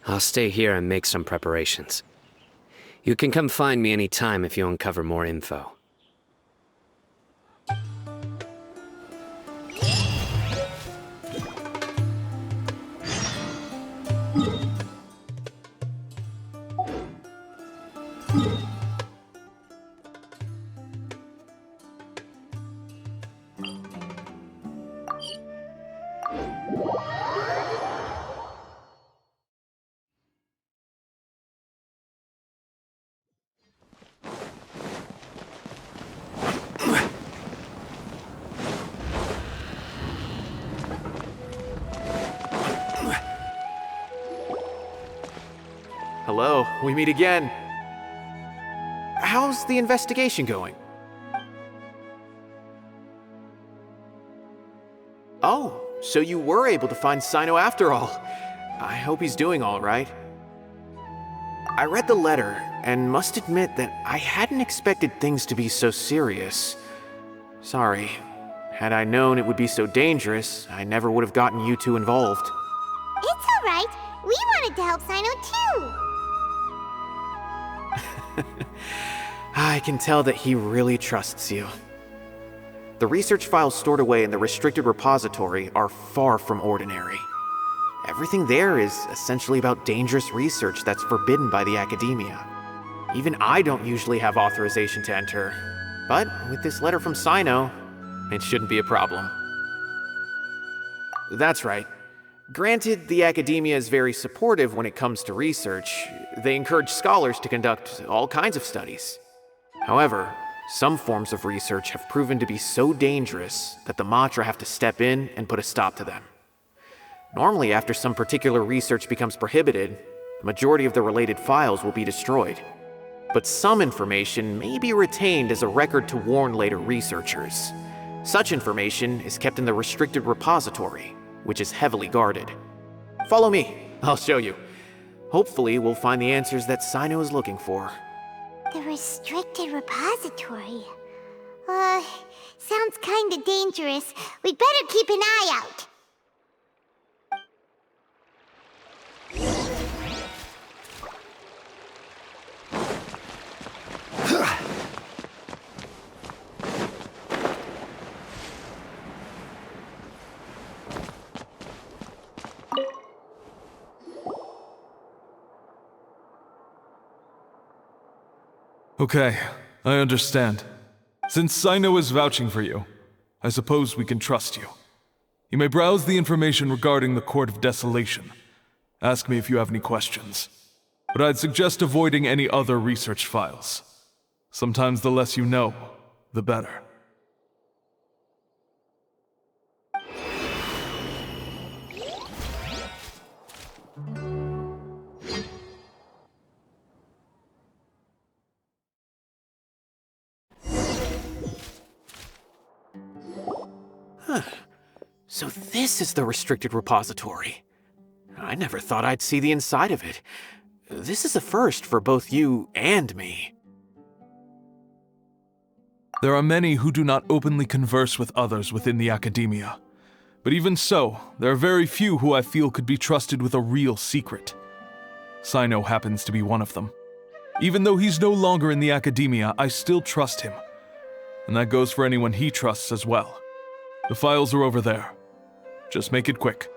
I'll stay here and make some preparations. You can come find me anytime if you uncover more info. Hello, we meet again. How's the investigation going? Oh, so you were able to find Cyno after all. I hope he's doing all right. I read the letter and must admit that I hadn't expected things to be so serious. Sorry. Had I known it would be so dangerous, I never would have gotten you two involved. It's alright. We wanted to help Cyno too. I can tell that he really trusts you. The research files stored away in the restricted repository are far from ordinary. Everything there is essentially about dangerous research that's forbidden by the academia. Even I don't usually have authorization to enter, but with this letter from Cyno, it shouldn't be a problem. That's right. Granted, the academia is very supportive when it comes to research. They encourage scholars to conduct all kinds of studies. However, some forms of research have proven to be so dangerous that the Matra have to step in and put a stop to them. Normally, after some particular research becomes prohibited, the majority of the related files will be destroyed. But some information may be retained as a record to warn later researchers. Such information is kept in the restricted repository, which is heavily guarded. Follow me, I'll show you. Hopefully, we'll find the answers that Cyno is looking for. The restricted repository. Sounds kinda dangerous. We'd better keep an eye out. Okay, I understand. Since Cyno is vouching for you, I suppose we can trust you. You may browse the information regarding the Court of Desolation. Ask me if you have any questions. But I'd suggest avoiding any other research files. Sometimes the less you know, the better. So this is the restricted repository. I never thought I'd see the inside of it. This is a first for both you and me. There are many who do not openly converse with others within the academia. But even so, there are very few who I feel could be trusted with a real secret. Cyno happens to be one of them. Even though he's no longer in the academia, I still trust him. And that goes for anyone he trusts as well. The files are over there. Just make it quick.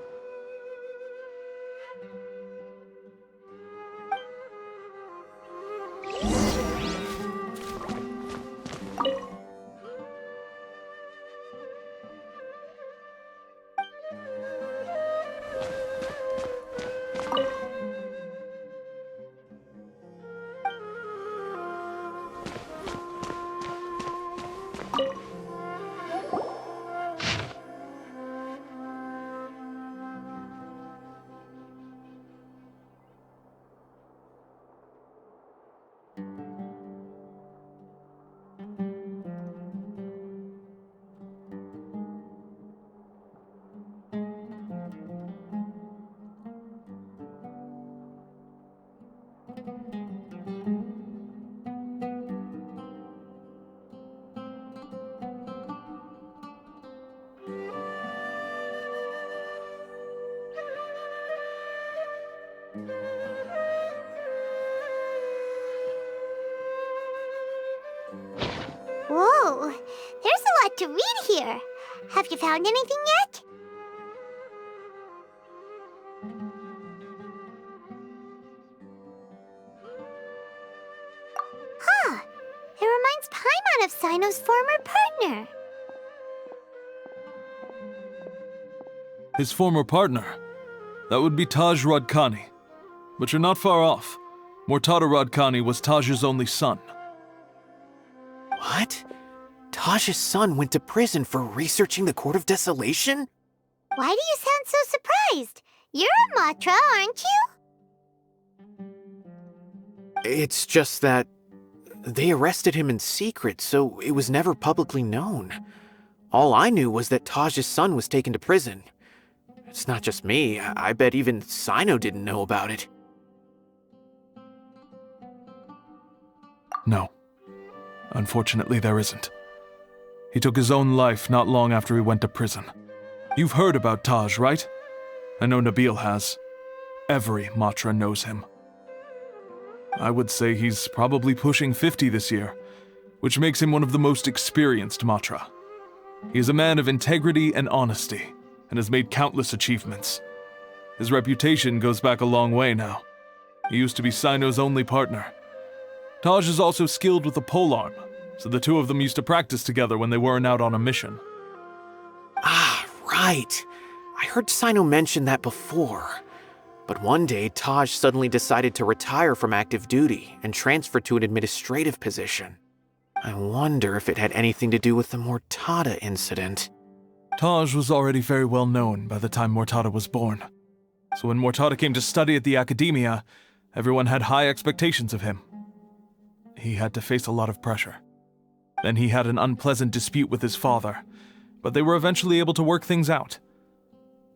Whoa, there's a lot to read here. Have you found anything yet? Huh, it reminds Paimon of Cyno's former partner. His former partner? That would be Taj Radkani. But you're not far off. Mortada Radkani was Taj's only son. What? Taj's son went to prison for researching the Court of Desolation? Why do you sound so surprised? You're a Matra, aren't you? It's just that they arrested him in secret, so it was never publicly known. All I knew was that Taj's son was taken to prison. It's not just me. I bet even Cyno didn't know about it. No. Unfortunately, there isn't. He took his own life not long after he went to prison. You've heard about Taj, right? I know Nabil has. Every Matra knows him. I would say he's probably pushing 50 this year, which makes him one of the most experienced Matra. He is a man of integrity and honesty, and has made countless achievements. His reputation goes back a long way now. He used to be Cyno's only partner. Taj is also skilled with the polearm, so the two of them used to practice together when they weren't out on a mission. Ah, right. I heard Cyno mention that before. But one day, Taj suddenly decided to retire from active duty and transfer to an administrative position. I wonder if it had anything to do with the Mortada incident. Taj was already very well known by the time Mortada was born. So when Mortada came to study at the academia, everyone had high expectations of him. He had to face a lot of pressure. Then he had an unpleasant dispute with his father, but they were eventually able to work things out.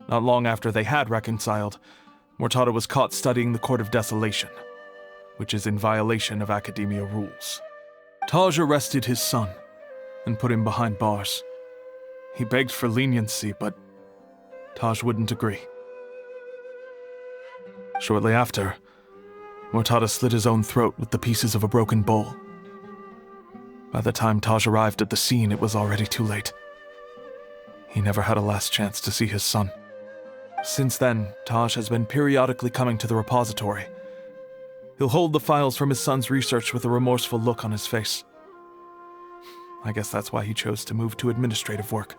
Not long after they had reconciled, Mortada was caught studying the Court of Desolation, which is in violation of academia rules. Taj arrested his son and put him behind bars. He begged for leniency, but Taj wouldn't agree. Shortly after, Mortada slit his own throat with the pieces of a broken bowl. By the time Taj arrived at the scene, it was already too late. He never had a last chance to see his son. Since then, Taj has been periodically coming to the repository. He'll hold the files from his son's research with a remorseful look on his face. I guess that's why he chose to move to administrative work.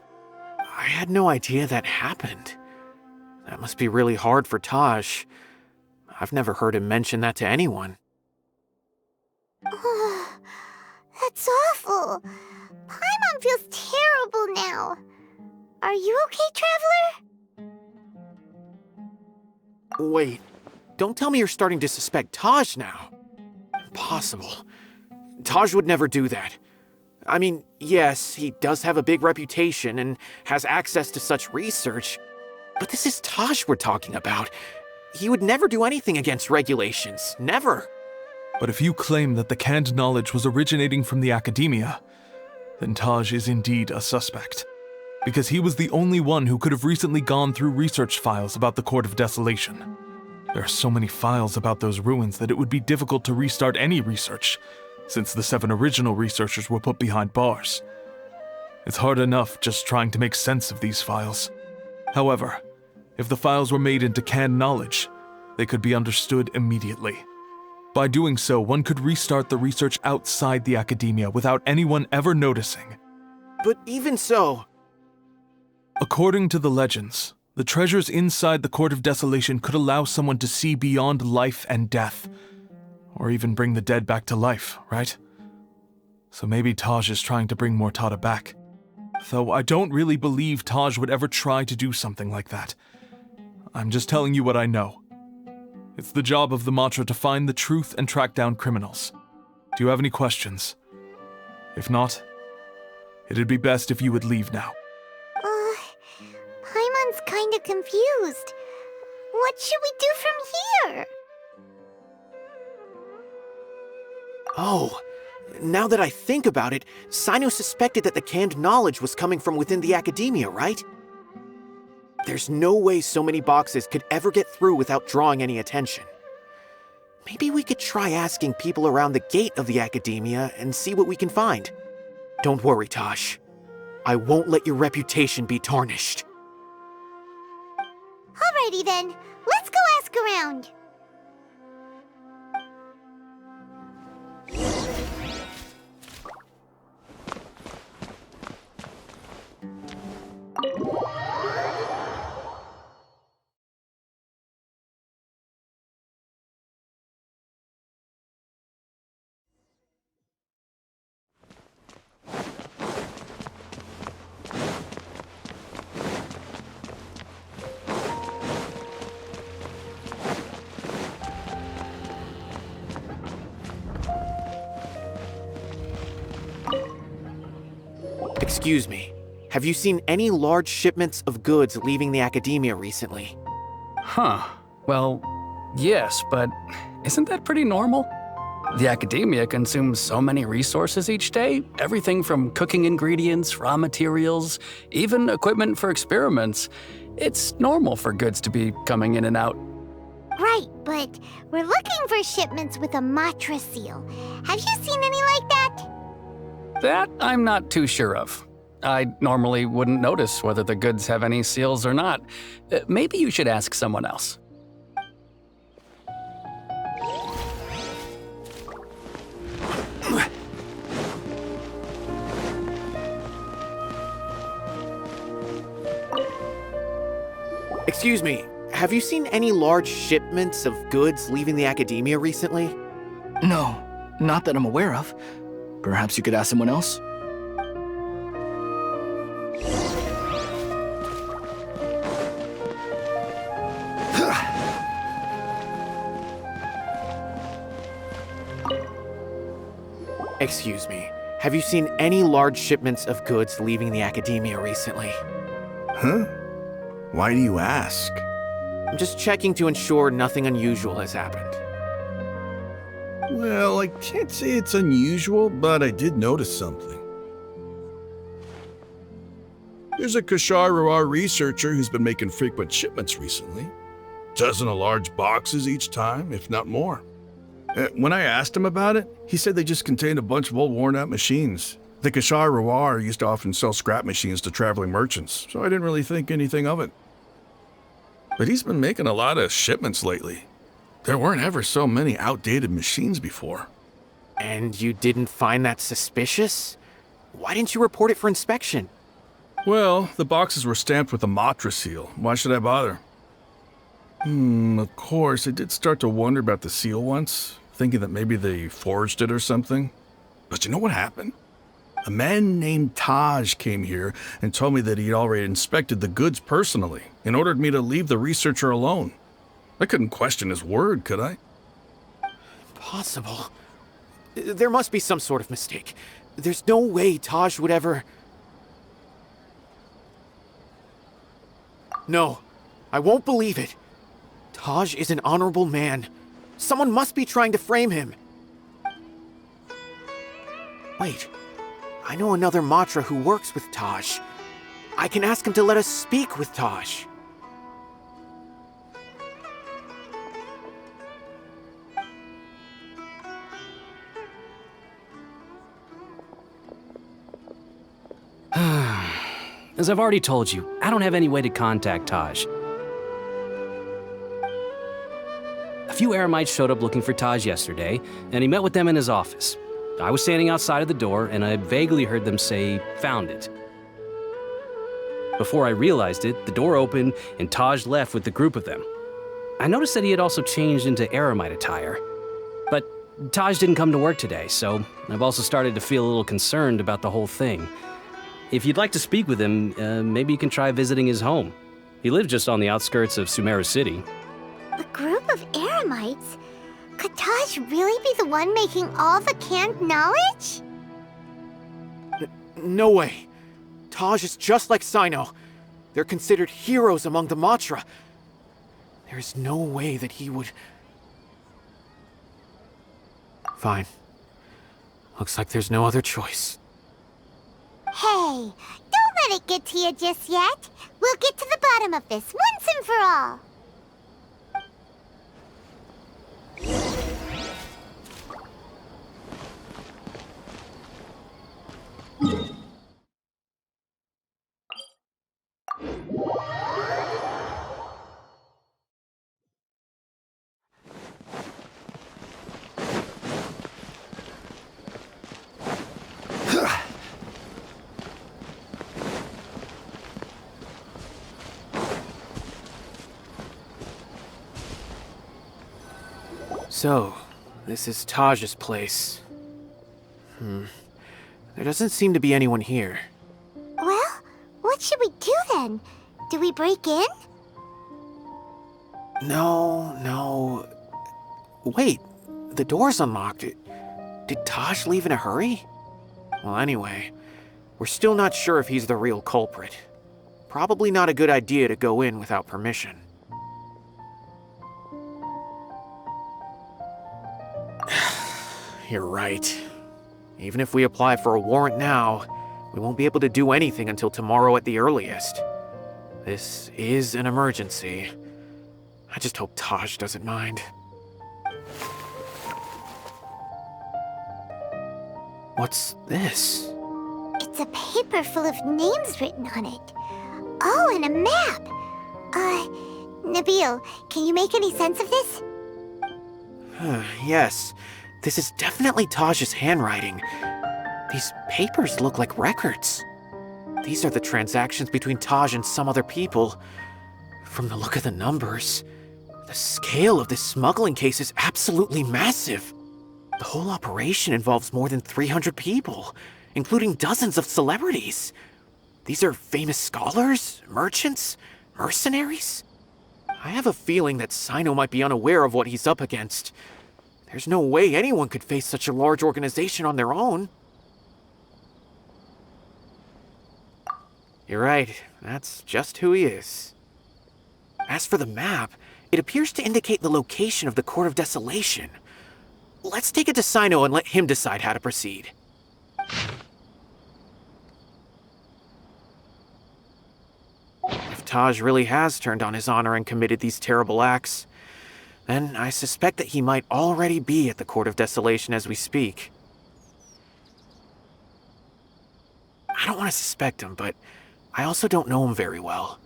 I had no idea that happened. That must be really hard for Taj. I've never heard him mention that to anyone. That's awful. Paimon feels terrible now. Are you okay, Traveler? Wait, don't tell me you're starting to suspect Taj now. Impossible. Taj would never do that. I mean, yes, he does have a big reputation and has access to such research, but this is Taj we're talking about. He would never do anything against regulations. Never. But if you claim that the canned knowledge was originating from the academia, then Taj is indeed a suspect. Because he was the only one who could have recently gone through research files about the Court of Desolation. There are so many files about those ruins that it would be difficult to restart any research, since the 7 original researchers were put behind bars. It's hard enough just trying to make sense of these files. However, if the files were made into canned knowledge, they could be understood immediately. By doing so, one could restart the research outside the academia without anyone ever noticing. But even so... According to the legends, the treasures inside the Court of Desolation could allow someone to see beyond life and death. Or even bring the dead back to life, right? So maybe Taj is trying to bring Mortada back. Though I don't really believe Taj would ever try to do something like that. I'm just telling you what I know. It's the job of the Matra to find the truth and track down criminals. Do you have any questions? If not, it'd be best if you would leave now. Paimon's kinda confused. What should we do from here? Oh, now that I think about it, Cyno suspected that the canned knowledge was coming from within the academia, right? There's no way so many boxes could ever get through without drawing any attention. Maybe we could try asking people around the gate of the academia and see what we can find. Don't worry, Taj. I won't let your reputation be tarnished. Alrighty then, let's go ask around. Excuse me, have you seen any large shipments of goods leaving the academia recently? Huh. Well, yes, but isn't that pretty normal? The academia consumes so many resources each day, everything from cooking ingredients, raw materials, even equipment for experiments. It's normal for goods to be coming in and out. Right, but we're looking for shipments with a Matra seal. Have you seen any like that? That I'm not too sure of. I normally wouldn't notice whether the goods have any seals or not. Maybe you should ask someone else. Excuse me, have you seen any large shipments of goods leaving the academia recently? No, not that I'm aware of. Perhaps you could ask someone else? Excuse me, have you seen any large shipments of goods leaving the academia recently? Huh? Why do you ask? I'm just checking to ensure nothing unusual has happened. Well, I can't say it's unusual, but I did notice something. There's a Kashar researcher who's been making frequent shipments recently. Dozen of large boxes each time, if not more. When I asked him about it, he said they just contained a bunch of old worn-out machines. The Kashar used to often sell scrap machines to traveling merchants, so I didn't really think anything of it. But he's been making a lot of shipments lately. There weren't ever so many outdated machines before. And you didn't find that suspicious? Why didn't you report it for inspection? Well, the boxes were stamped with a Matra seal. Why should I bother? Of course, I did start to wonder about the seal once, thinking that maybe they forged it or something. But you know what happened? A man named Taj came here and told me that he'd already inspected the goods personally and ordered me to leave the researcher alone. I couldn't question his word, could I? Impossible. There must be some sort of mistake. There's no way Taj would ever... No, I won't believe it. Taj is an honorable man. Someone must be trying to frame him. Wait, I know another Matra who works with Taj. I can ask him to let us speak with Taj. As I've already told you, I don't have any way to contact Taj. A few Eremites showed up looking for Taj yesterday, and he met with them in his office. I was standing outside of the door, and I vaguely heard them say, "Found it." Before I realized it, the door opened, and Taj left with the group of them. I noticed that he had also changed into Eremite attire. But Taj didn't come to work today, so I've also started to feel a little concerned about the whole thing. If you'd like to speak with him, maybe you can try visiting his home. He lives just on the outskirts of Sumeru City. A group of Eremites? Could Taj really be the one making all the canned knowledge? No way. Taj is just like Cyno. They're considered heroes among the Matra. There's no way that he would... Fine. Looks like there's no other choice. Hey, don't let it get to you just yet. We'll get to the bottom of this once and for all. So, this is Taj's place. There doesn't seem to be anyone here. Well, what should we do then? Do we break in? No. Wait, the door's unlocked. Did Taj leave in a hurry? Well, anyway, we're still not sure if he's the real culprit. Probably not a good idea to go in without permission. You're right. Even if we apply for a warrant now, we won't be able to do anything until tomorrow at the earliest. This is an emergency. I just hope Taj doesn't mind. What's this? It's a paper full of names written on it. Oh, and a map. Nabil, can you make any sense of this? Yes, this is definitely Taj's handwriting. These papers look like records. These are the transactions between Taj and some other people. From the look of the numbers, the scale of this smuggling case is absolutely massive. The whole operation involves more than 300 people, including dozens of celebrities. These are famous scholars, merchants, mercenaries. I have a feeling that Cyno might be unaware of what he's up against. There's no way anyone could face such a large organization on their own. You're right, that's just who he is. As for the map, it appears to indicate the location of the Court of Desolation. Let's take it to Cyno and let him decide how to proceed. If Taj really has turned on his honor and committed these terrible acts, then I suspect that he might already be at the Court of Desolation as we speak. I don't want to suspect him, but I also don't know him very well.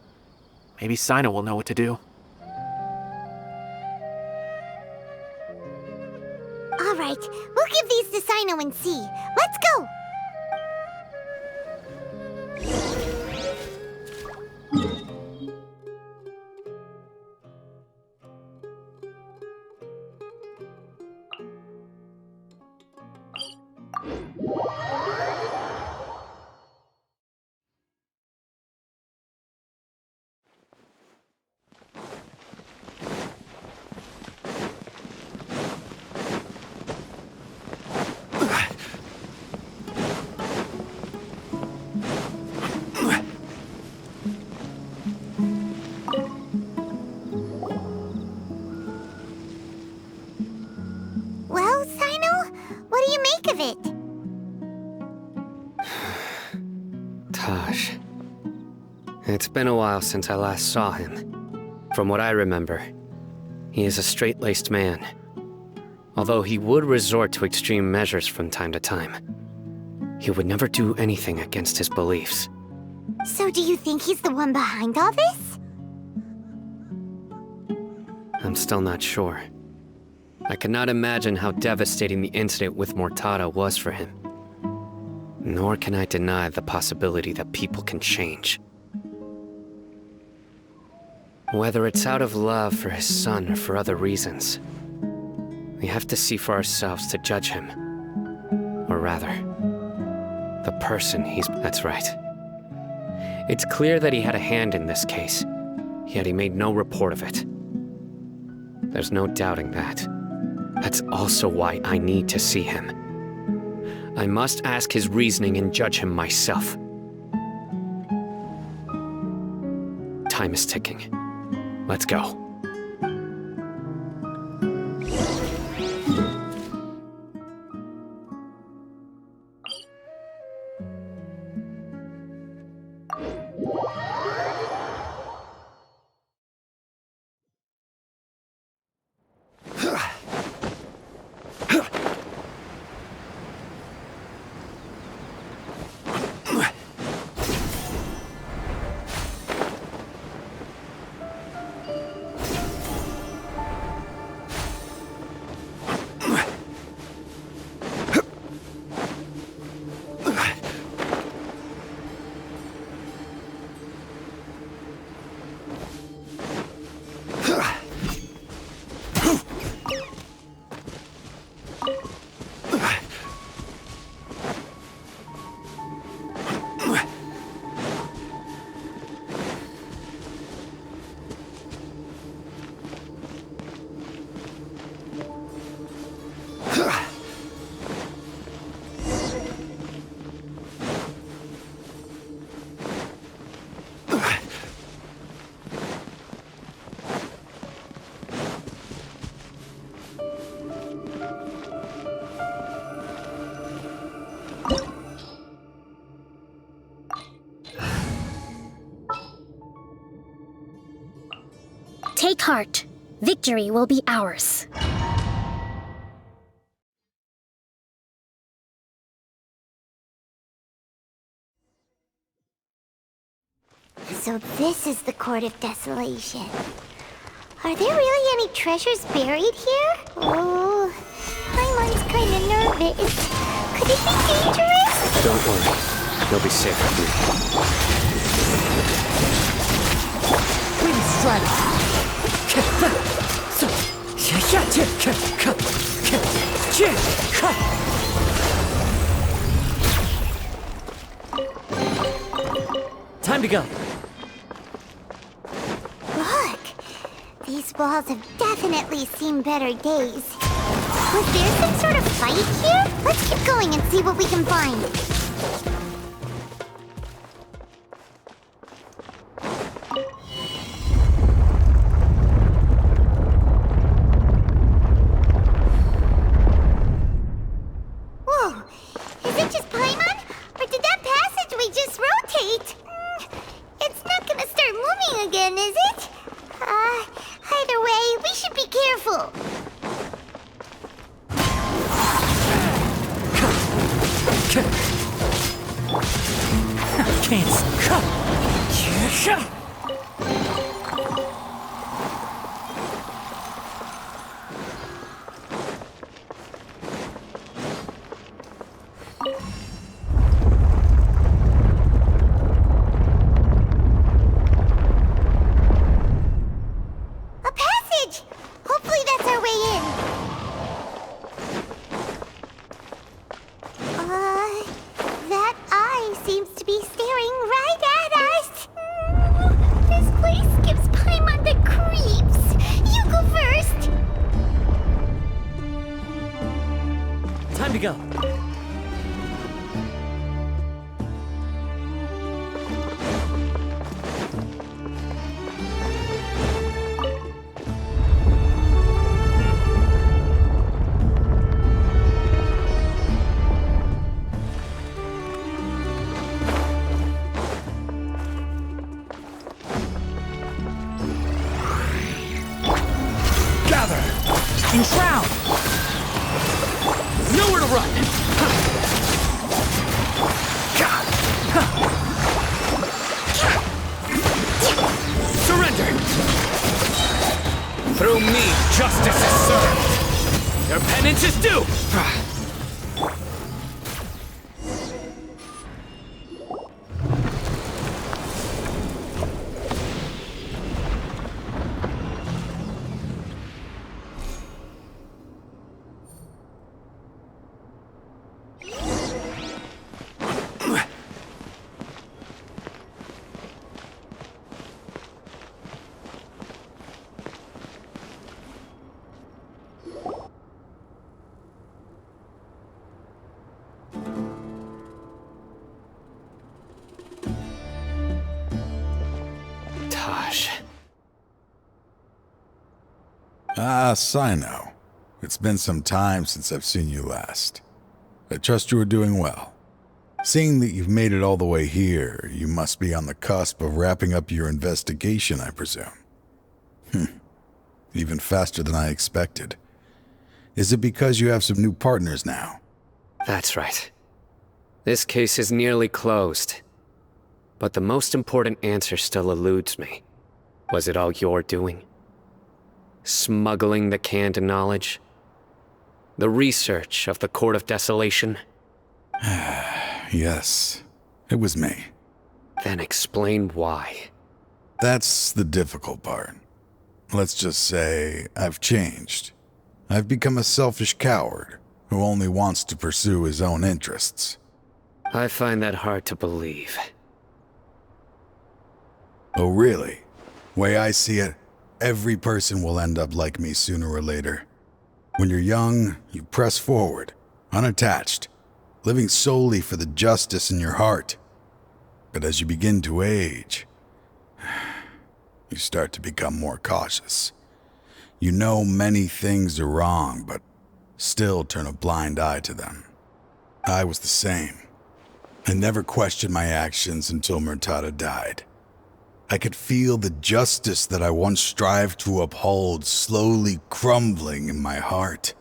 Maybe Cyno will know what to do. Cyno and see. Let's go! Well, Cyno, what do you make of it? Taj. It's been a while since I last saw him. From what I remember, he is a straight-laced man. Although he would resort to extreme measures from time to time, he would never do anything against his beliefs. So do you think he's the one behind all this? I'm still not sure. I cannot imagine how devastating the incident with Mortada was for him. Nor can I deny the possibility that people can change. Whether it's out of love for his son or for other reasons, we have to see for ourselves to judge him. Or rather, the person he's... That's right. It's clear that he had a hand in this case, yet he made no report of it. There's no doubting that. That's also why I need to see him. I must ask his reasoning and judge him myself. Time is ticking. Let's go. Take heart. Victory will be ours. So this is the Court of Desolation. Are there really any treasures buried here? Oh, my mind's kinda nervous. Could it be dangerous? Don't worry. You'll be safe with me. Wind strike! Time to go. Look! These walls have definitely seen better days. Was there some sort of fight here? Let's keep going and see what we can find. Whoa! Is it just Paimon? Or did that passageway just rotate? It's not gonna start moving again, is it? Either way, we should be careful. seems to be staring right at us. This place gives Paimon the creeps. You go first. Time to go. Enshroud! Nowhere to run! Surrender! Through me, justice is served! Their penance is due! Ah, Cyno. It's been some time since I've seen you last. I trust you are doing well. Seeing that you've made it all the way here, you must be on the cusp of wrapping up your investigation, I presume. Even faster than I expected. Is it because you have some new partners now? That's right. This case is nearly closed. But the most important answer still eludes me. Was it all your doing? Smuggling the canned knowledge? The research of the Court of Desolation? Yes, it was me. Then explain why. That's the difficult part. Let's just say I've changed. I've become a selfish coward who only wants to pursue his own interests. I find that hard to believe. Oh, really? Way I see it, every person will end up like me sooner or later. When you're young, you press forward, unattached, living solely for the justice in your heart. But as you begin to age, you start to become more cautious. You know many things are wrong, but still turn a blind eye to them. I was the same. I never questioned my actions until Murtada died. I could feel the justice that I once strived to uphold slowly crumbling in my heart.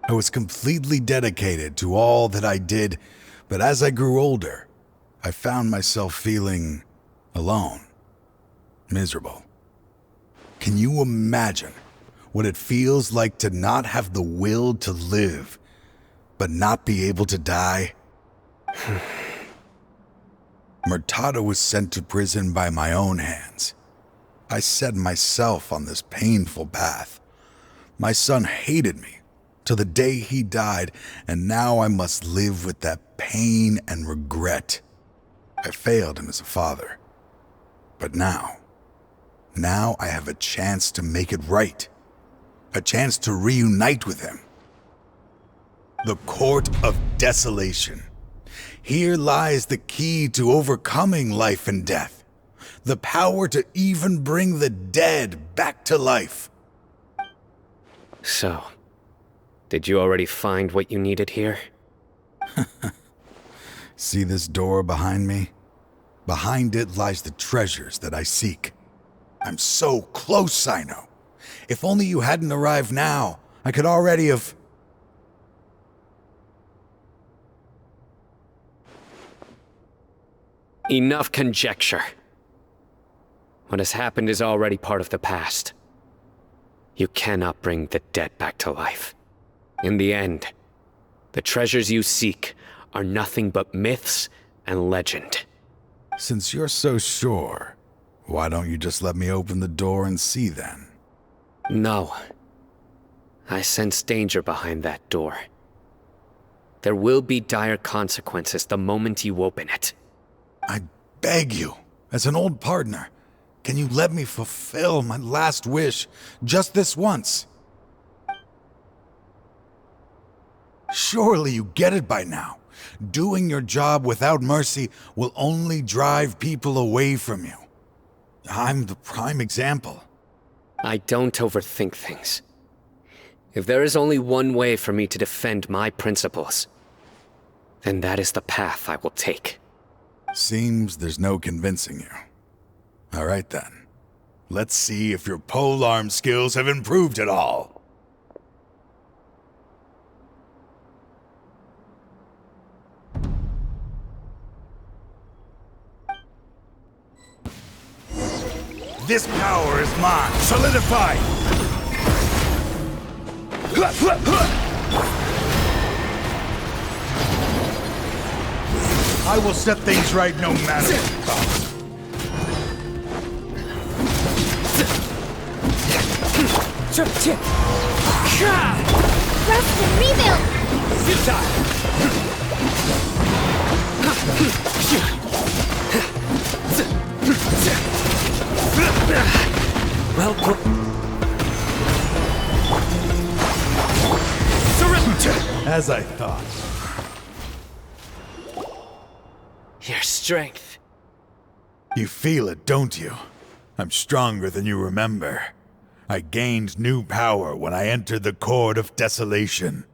I was completely dedicated to all that I did, but as I grew older, I found myself feeling alone, miserable. Can you imagine what it feels like to not have the will to live, but not be able to die? Murtada was sent to prison by my own hands. I set myself on this painful path. My son hated me till the day he died, and now I must live with that pain and regret. I failed him as a father. But now I have a chance to make it right. A chance to reunite with him. The Court of Desolation. Here lies the key to overcoming life and death. The power to even bring the dead back to life. So, did you already find what you needed here? See this door behind me? Behind it lies the treasures that I seek. I'm so close, Cyno. If only you hadn't arrived now, I could already have... Enough conjecture. What has happened is already part of the past. You cannot bring the dead back to life. In the end, the treasures you seek are nothing but myths and legend. Since you're so sure, why don't you just let me open the door and see then? No. I sense danger behind that door. There will be dire consequences the moment you open it. I beg you, as an old partner, can you let me fulfill my last wish just this once? Surely you get it by now. Doing your job without mercy will only drive people away from you. I'm the prime example. I don't overthink things. If there is only one way for me to defend my principles, then that is the path I will take. Seems there's no convincing you. All right then. Let's see if your polearm skills have improved at all. This power is mine. Solidify! I will set things right no matter what costs. Rest and rebuild! Well, as I thought. Your strength. You feel it, don't you? I'm stronger than you remember. I gained new power when I entered the Court of Desolation.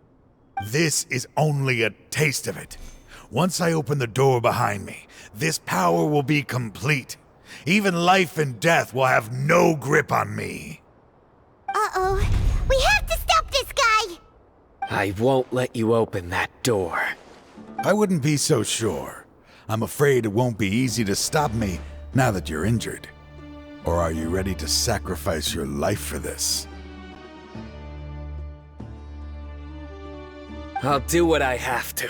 This is only a taste of it. Once I open the door behind me, this power will be complete. Even life and death will have no grip on me. Uh-oh. We have to stop this guy! I won't let you open that door. I wouldn't be so sure. I'm afraid it won't be easy to stop me now that you're injured. Or are you ready to sacrifice your life for this? I'll do what I have to.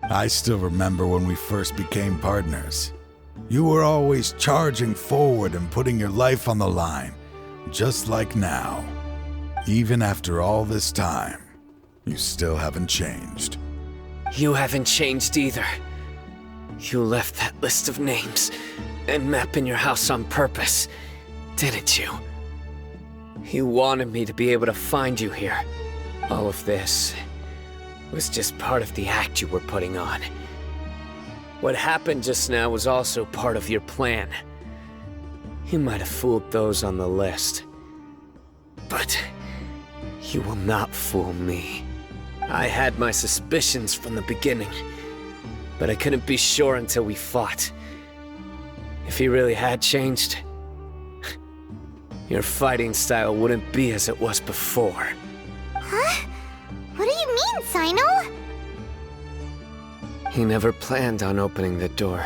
I still remember when we first became partners. You were always charging forward and putting your life on the line, just like now. Even after all this time, you still haven't changed. You haven't changed either. You left that list of names and map in your house on purpose, didn't you? You wanted me to be able to find you here. All of this was just part of the act you were putting on. What happened just now was also part of your plan. You might have fooled those on the list, but you will not fool me. I had my suspicions from the beginning, but I couldn't be sure until we fought. If he really had changed, your fighting style wouldn't be as it was before. Huh? What do you mean, Cyno? He never planned on opening the door.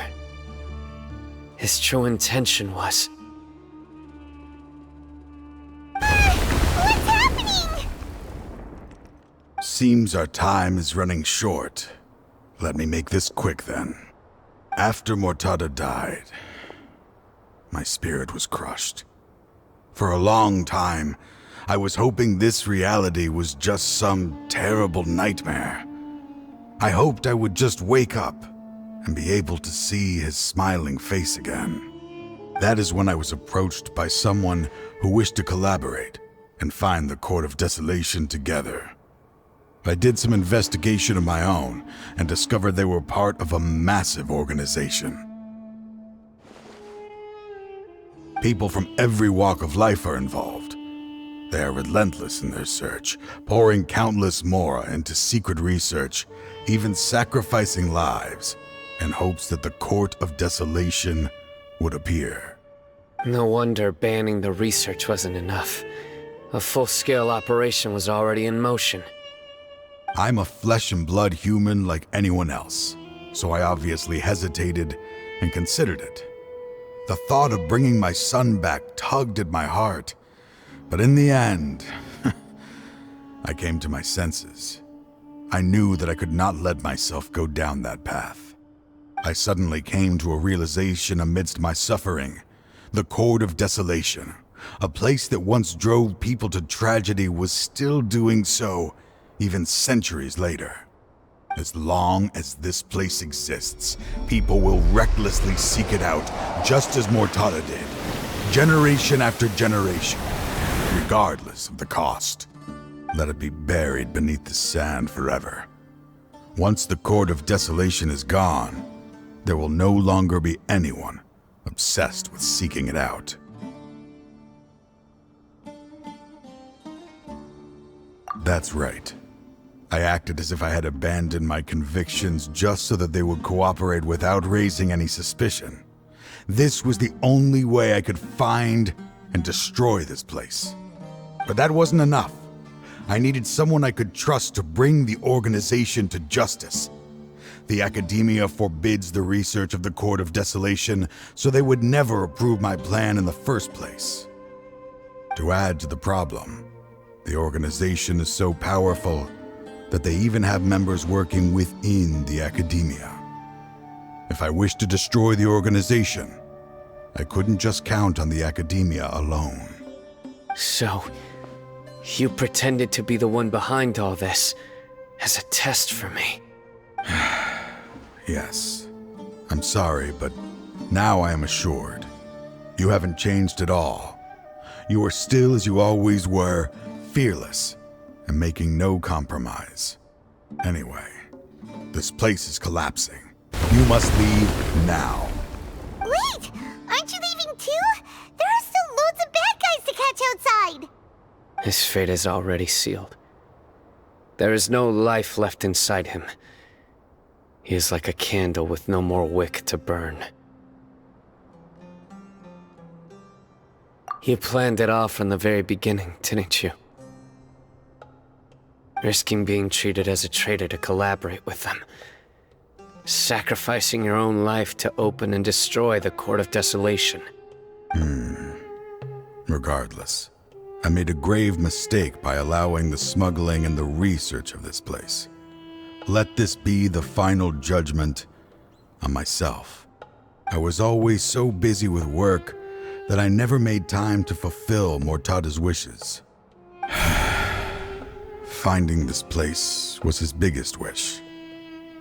His true intention was... What's happening? Seems our time is running short. Let me make this quick then. After Mortada died, my spirit was crushed. For a long time, I was hoping this reality was just some terrible nightmare. I hoped I would just wake up and be able to see his smiling face again. That is when I was approached by someone who wished to collaborate and find the Court of Desolation together. I did some investigation of my own and discovered they were part of a massive organization. People from every walk of life are involved. They are relentless in their search, pouring countless mora into secret research, even sacrificing lives, in hopes that the Court of Desolation would appear. No wonder banning the research wasn't enough. A full-scale operation was already in motion. I'm a flesh and blood human like anyone else, so I obviously hesitated and considered it. The thought of bringing my son back tugged at my heart, but in the end, I came to my senses. I knew that I could not let myself go down that path. I suddenly came to a realization amidst my suffering. The Court of Desolation, a place that once drove people to tragedy, was still doing so even centuries later. As long as this place exists, people will recklessly seek it out, just as Mortada did, generation after generation, regardless of the cost. Let it be buried beneath the sand forever. Once the Court of Desolation is gone, there will no longer be anyone obsessed with seeking it out. That's right. I acted as if I had abandoned my convictions just so that they would cooperate without raising any suspicion. This was the only way I could find and destroy this place. But that wasn't enough. I needed someone I could trust to bring the organization to justice. The Academia forbids the research of the Court of Desolation, so they would never approve my plan in the first place. To add to the problem, the organization is so powerful that they even have members working within the Academia. If I wished to destroy the organization, I couldn't just count on the Academia alone. So, you pretended to be the one behind all this, as a test for me. Yes. I'm sorry, but now I am assured. You haven't changed at all. You are still as you always were, fearless, and making no compromise. Anyway, this place is collapsing. You must leave now. Wait! Aren't you leaving too? There are still loads of bad guys to catch outside! His fate is already sealed. There is no life left inside him. He is like a candle with no more wick to burn. You planned it all from the very beginning, didn't you? Risking being treated as a traitor to collaborate with them. Sacrificing your own life to open and destroy the Court of Desolation. Regardless, I made a grave mistake by allowing the smuggling and the research of this place. Let this be the final judgment on myself. I was always so busy with work that I never made time to fulfill Mortada's wishes. Finding this place was his biggest wish.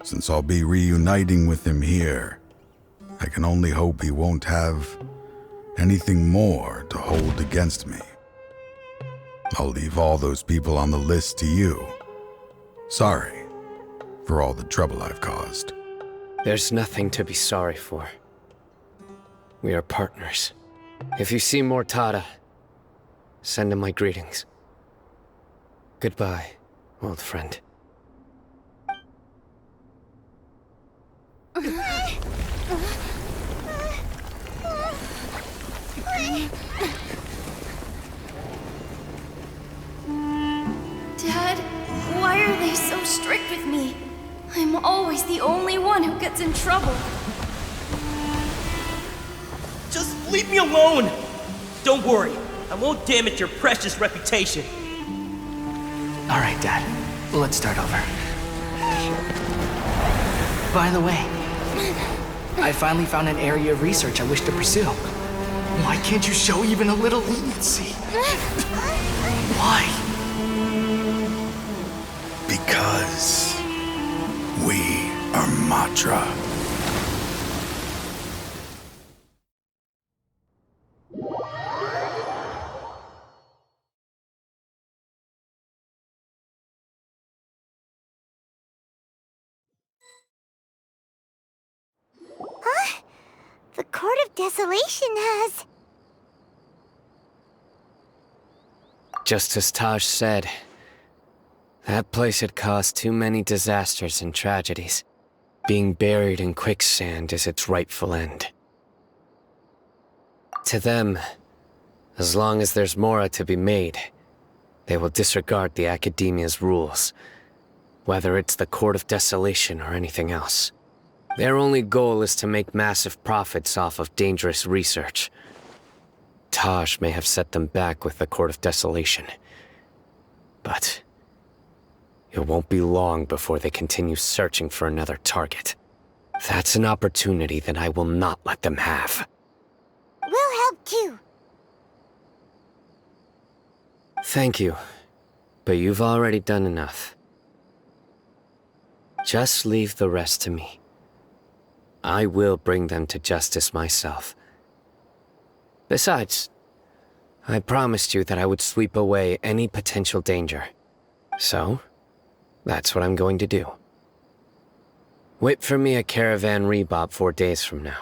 Since I'll be reuniting with him here, I can only hope he won't have anything more to hold against me. I'll leave all those people on the list to you. Sorry for all the trouble I've caused. There's nothing to be sorry for. We are partners. If you see Mortada, send him my greetings. Goodbye, old friend. Dad, why are they so strict with me? I'm always the only one who gets in trouble. Just leave me alone! Don't worry, I won't damage your precious reputation. Alright, Dad. Let's start over. By the way, I finally found an area of research I wish to pursue. Why can't you show even a little leniency? Why? Because we are Matra. Huh? The Court of Desolation has... Just as Taj said, that place had caused too many disasters and tragedies. Being buried in quicksand is its rightful end. To them, as long as there's more to be made, they will disregard the Academia's rules, whether it's the Court of Desolation or anything else. Their only goal is to make massive profits off of dangerous research. Taj may have set them back with the Court of Desolation, but it won't be long before they continue searching for another target. That's an opportunity that I will not let them have. We'll help too. Thank you, but you've already done enough. Just leave the rest to me. I will bring them to justice myself. Besides, I promised you that I would sweep away any potential danger. So, that's what I'm going to do. Wait for me at Caravan Rebob 4 days from now.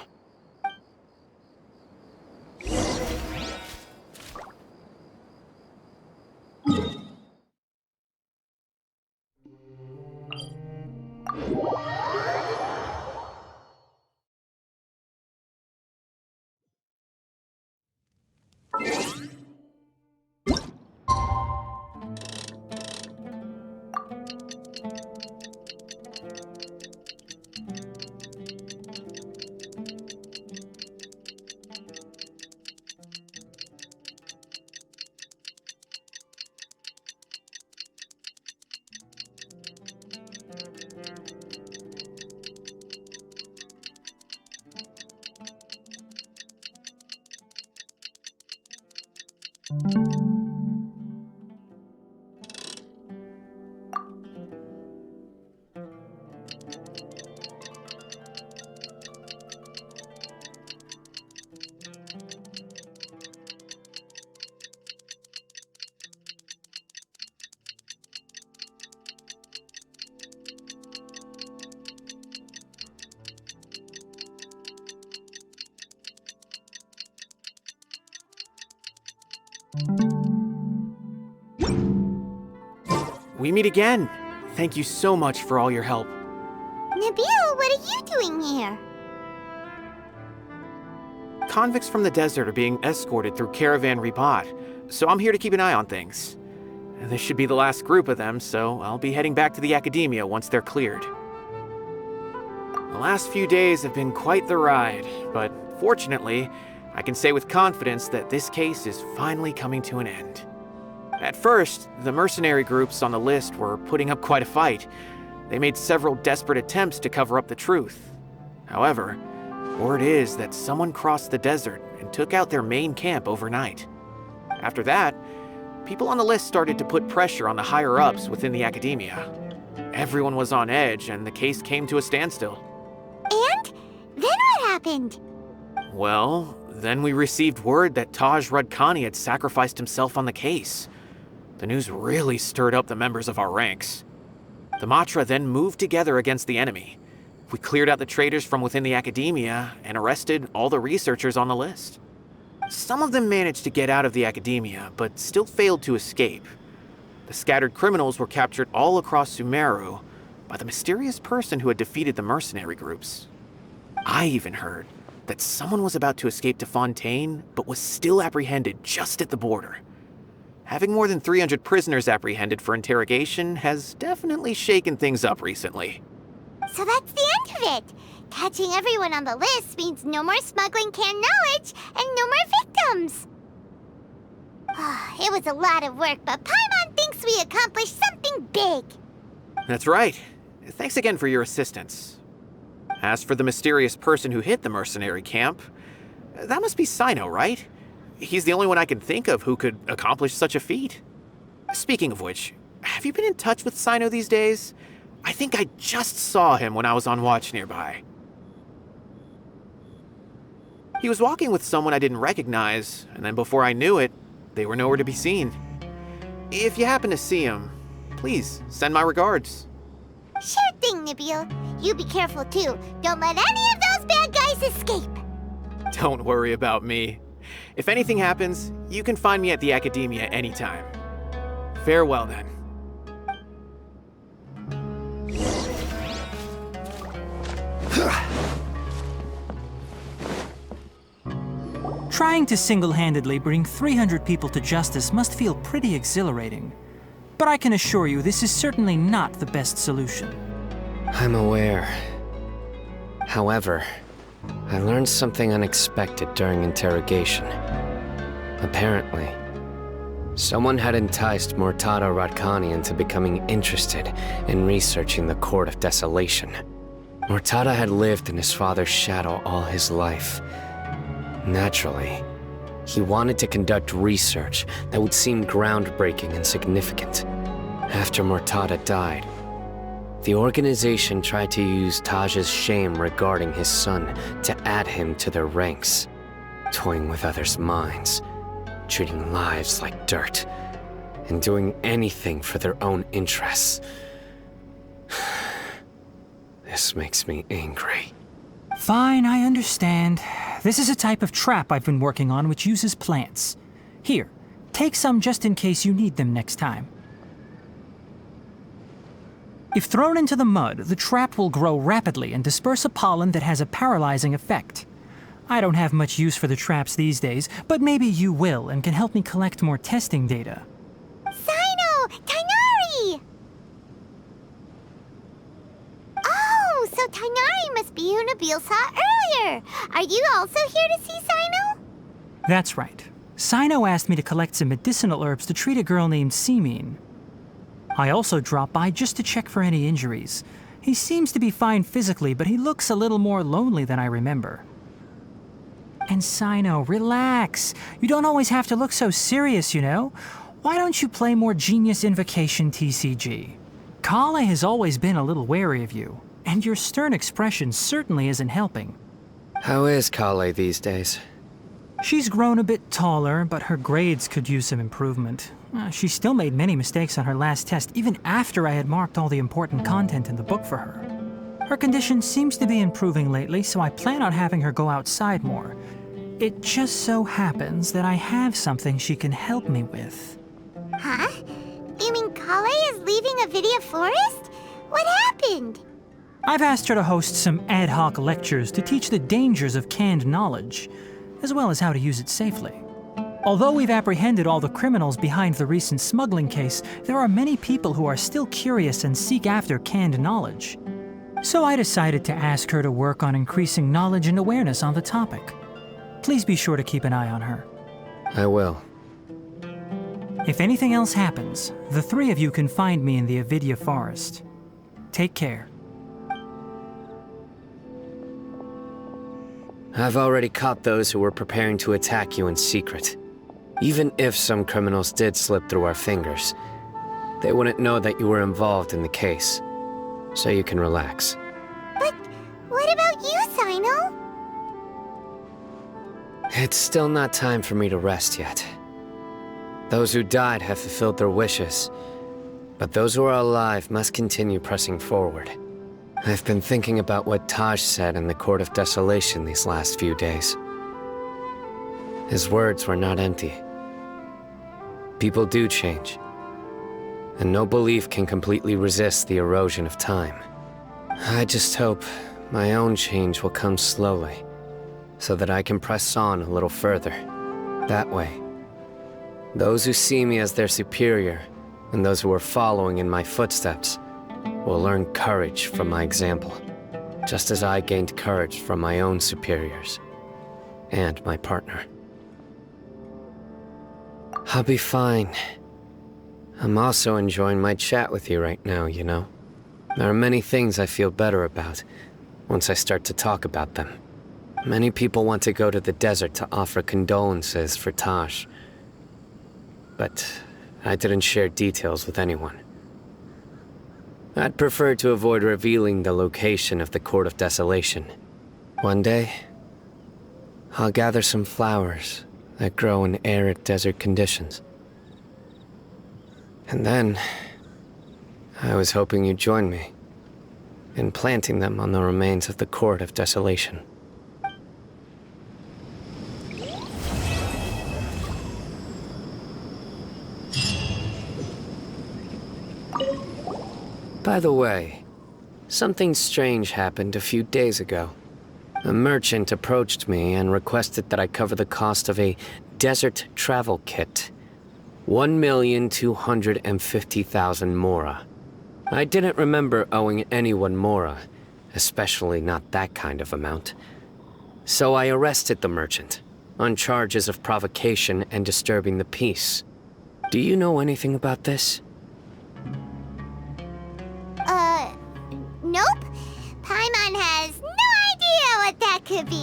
We meet again. Thank you so much for all your help. Nabil, what are you doing here? Convicts from the desert are being escorted through Caravan Rebob, so I'm here to keep an eye on things. This should be the last group of them, so I'll be heading back to the Academia once they're cleared. The last few days have been quite the ride, but fortunately, I can say with confidence that this case is finally coming to an end. At first, the mercenary groups on the list were putting up quite a fight. They made several desperate attempts to cover up the truth. However, word is that someone crossed the desert and took out their main camp overnight. After that, people on the list started to put pressure on the higher-ups within the Academia. Everyone was on edge, and the case came to a standstill. And? Then what happened? Well, then we received word that Taj Rudkani had sacrificed himself on the case. The news really stirred up the members of our ranks. The Matra then moved together against the enemy. We cleared out the traitors from within the Academia and arrested all the researchers on the list. Some of them managed to get out of the Academia, but still failed to escape. The scattered criminals were captured all across Sumeru by the mysterious person who had defeated the mercenary groups. I even heard that someone was about to escape to Fontaine, but was still apprehended just at the border. Having more than 300 prisoners apprehended for interrogation has definitely shaken things up recently. So that's the end of it. Catching everyone on the list means no more smuggling canned knowledge and no more victims. It was a lot of work, but Paimon thinks we accomplished something big. That's right. Thanks again for your assistance. As for the mysterious person who hit the mercenary camp, that must be Cyno, right? He's the only one I can think of who could accomplish such a feat. Speaking of which, have you been in touch with Cyno these days? I think I just saw him when I was on watch nearby. He was walking with someone I didn't recognize, and then before I knew it, they were nowhere to be seen. If you happen to see him, please send my regards. Sure thing, Nabil. You be careful too. Don't let any of those bad guys escape. Don't worry about me. If anything happens, you can find me at the Academia anytime. Farewell then. Trying to single-handedly bring 300 people to justice must feel pretty exhilarating. But I can assure you this is certainly not the best solution. I'm aware. However, I learned something unexpected during interrogation. Apparently, someone had enticed Murtada Radkani into becoming interested in researching the Court of Desolation. Murtada had lived in his father's shadow all his life. Naturally, he wanted to conduct research that would seem groundbreaking and significant. After Murtada died, The organization tried to use Taj's shame regarding his son to add him to their ranks, toying with others' minds, treating lives like dirt, and doing anything for their own interests. This makes me angry. Fine, I understand. This is a type of trap I've been working on which uses plants. Here, take some just in case you need them next time. If thrown into the mud, the trap will grow rapidly and disperse a pollen that has a paralyzing effect. I don't have much use for the traps these days, but maybe you will and can help me collect more testing data. Cyno! Tighnari! Oh, so Tighnari must be who Nabil saw earlier. Are you also here to see Cyno? That's right. Cyno asked me to collect some medicinal herbs to treat a girl named Simin. I also dropped by just to check for any injuries. He seems to be fine physically, but he looks a little more lonely than I remember. And Cyno, relax. You don't always have to look so serious, you know? Why don't you play more Genius Invocation TCG? Kale has always been a little wary of you, and your stern expression certainly isn't helping. How is Kale these days? She's grown a bit taller, but her grades could use some improvement. She still made many mistakes on her last test, even after I had marked all the important content in the book for her. Her condition seems to be improving lately, so I plan on having her go outside more. It just so happens that I have something she can help me with. Huh? You mean Kale is leaving Avidia Forest? What happened? I've asked her to host some ad hoc lectures to teach the dangers of canned knowledge, as well as how to use it safely. Although we've apprehended all the criminals behind the recent smuggling case, there are many people who are still curious and seek after canned knowledge. So I decided to ask her to work on increasing knowledge and awareness on the topic. Please be sure to keep an eye on her. I will. If anything else happens, the three of you can find me in the Avidia Forest. Take care. I've already caught those who were preparing to attack you in secret. Even if some criminals did slip through our fingers, they wouldn't know that you were involved in the case. So you can relax. But what about you, Cyno? It's still not time for me to rest yet. Those who died have fulfilled their wishes, but those who are alive must continue pressing forward. I've been thinking about what Taj said in the Court of Desolation these last few days. His words were not empty. People do change, and no belief can completely resist the erosion of time. I just hope my own change will come slowly, so that I can press on a little further. That way, those who see me as their superior, and those who are following in my footsteps, will learn courage from my example, just as I gained courage from my own superiors, and my partner. I'll be fine. I'm also enjoying my chat with you right now, you know? There are many things I feel better about once I start to talk about them. Many people want to go to the desert to offer condolences for Taj, but I didn't share details with anyone. I'd prefer to avoid revealing the location of the Court of Desolation. One day, I'll gather some flowers that grow in arid desert conditions. And then, I was hoping you'd join me in planting them on the remains of the Court of Desolation. By the way, something strange happened a few days ago. A merchant approached me and requested that I cover the cost of a desert travel kit. 1,250,000 mora. I didn't remember owing anyone mora, especially not that kind of amount. So I arrested the merchant, on charges of provocation and disturbing the peace. Do you know anything about this? Nope. Paimon has no idea what that could be.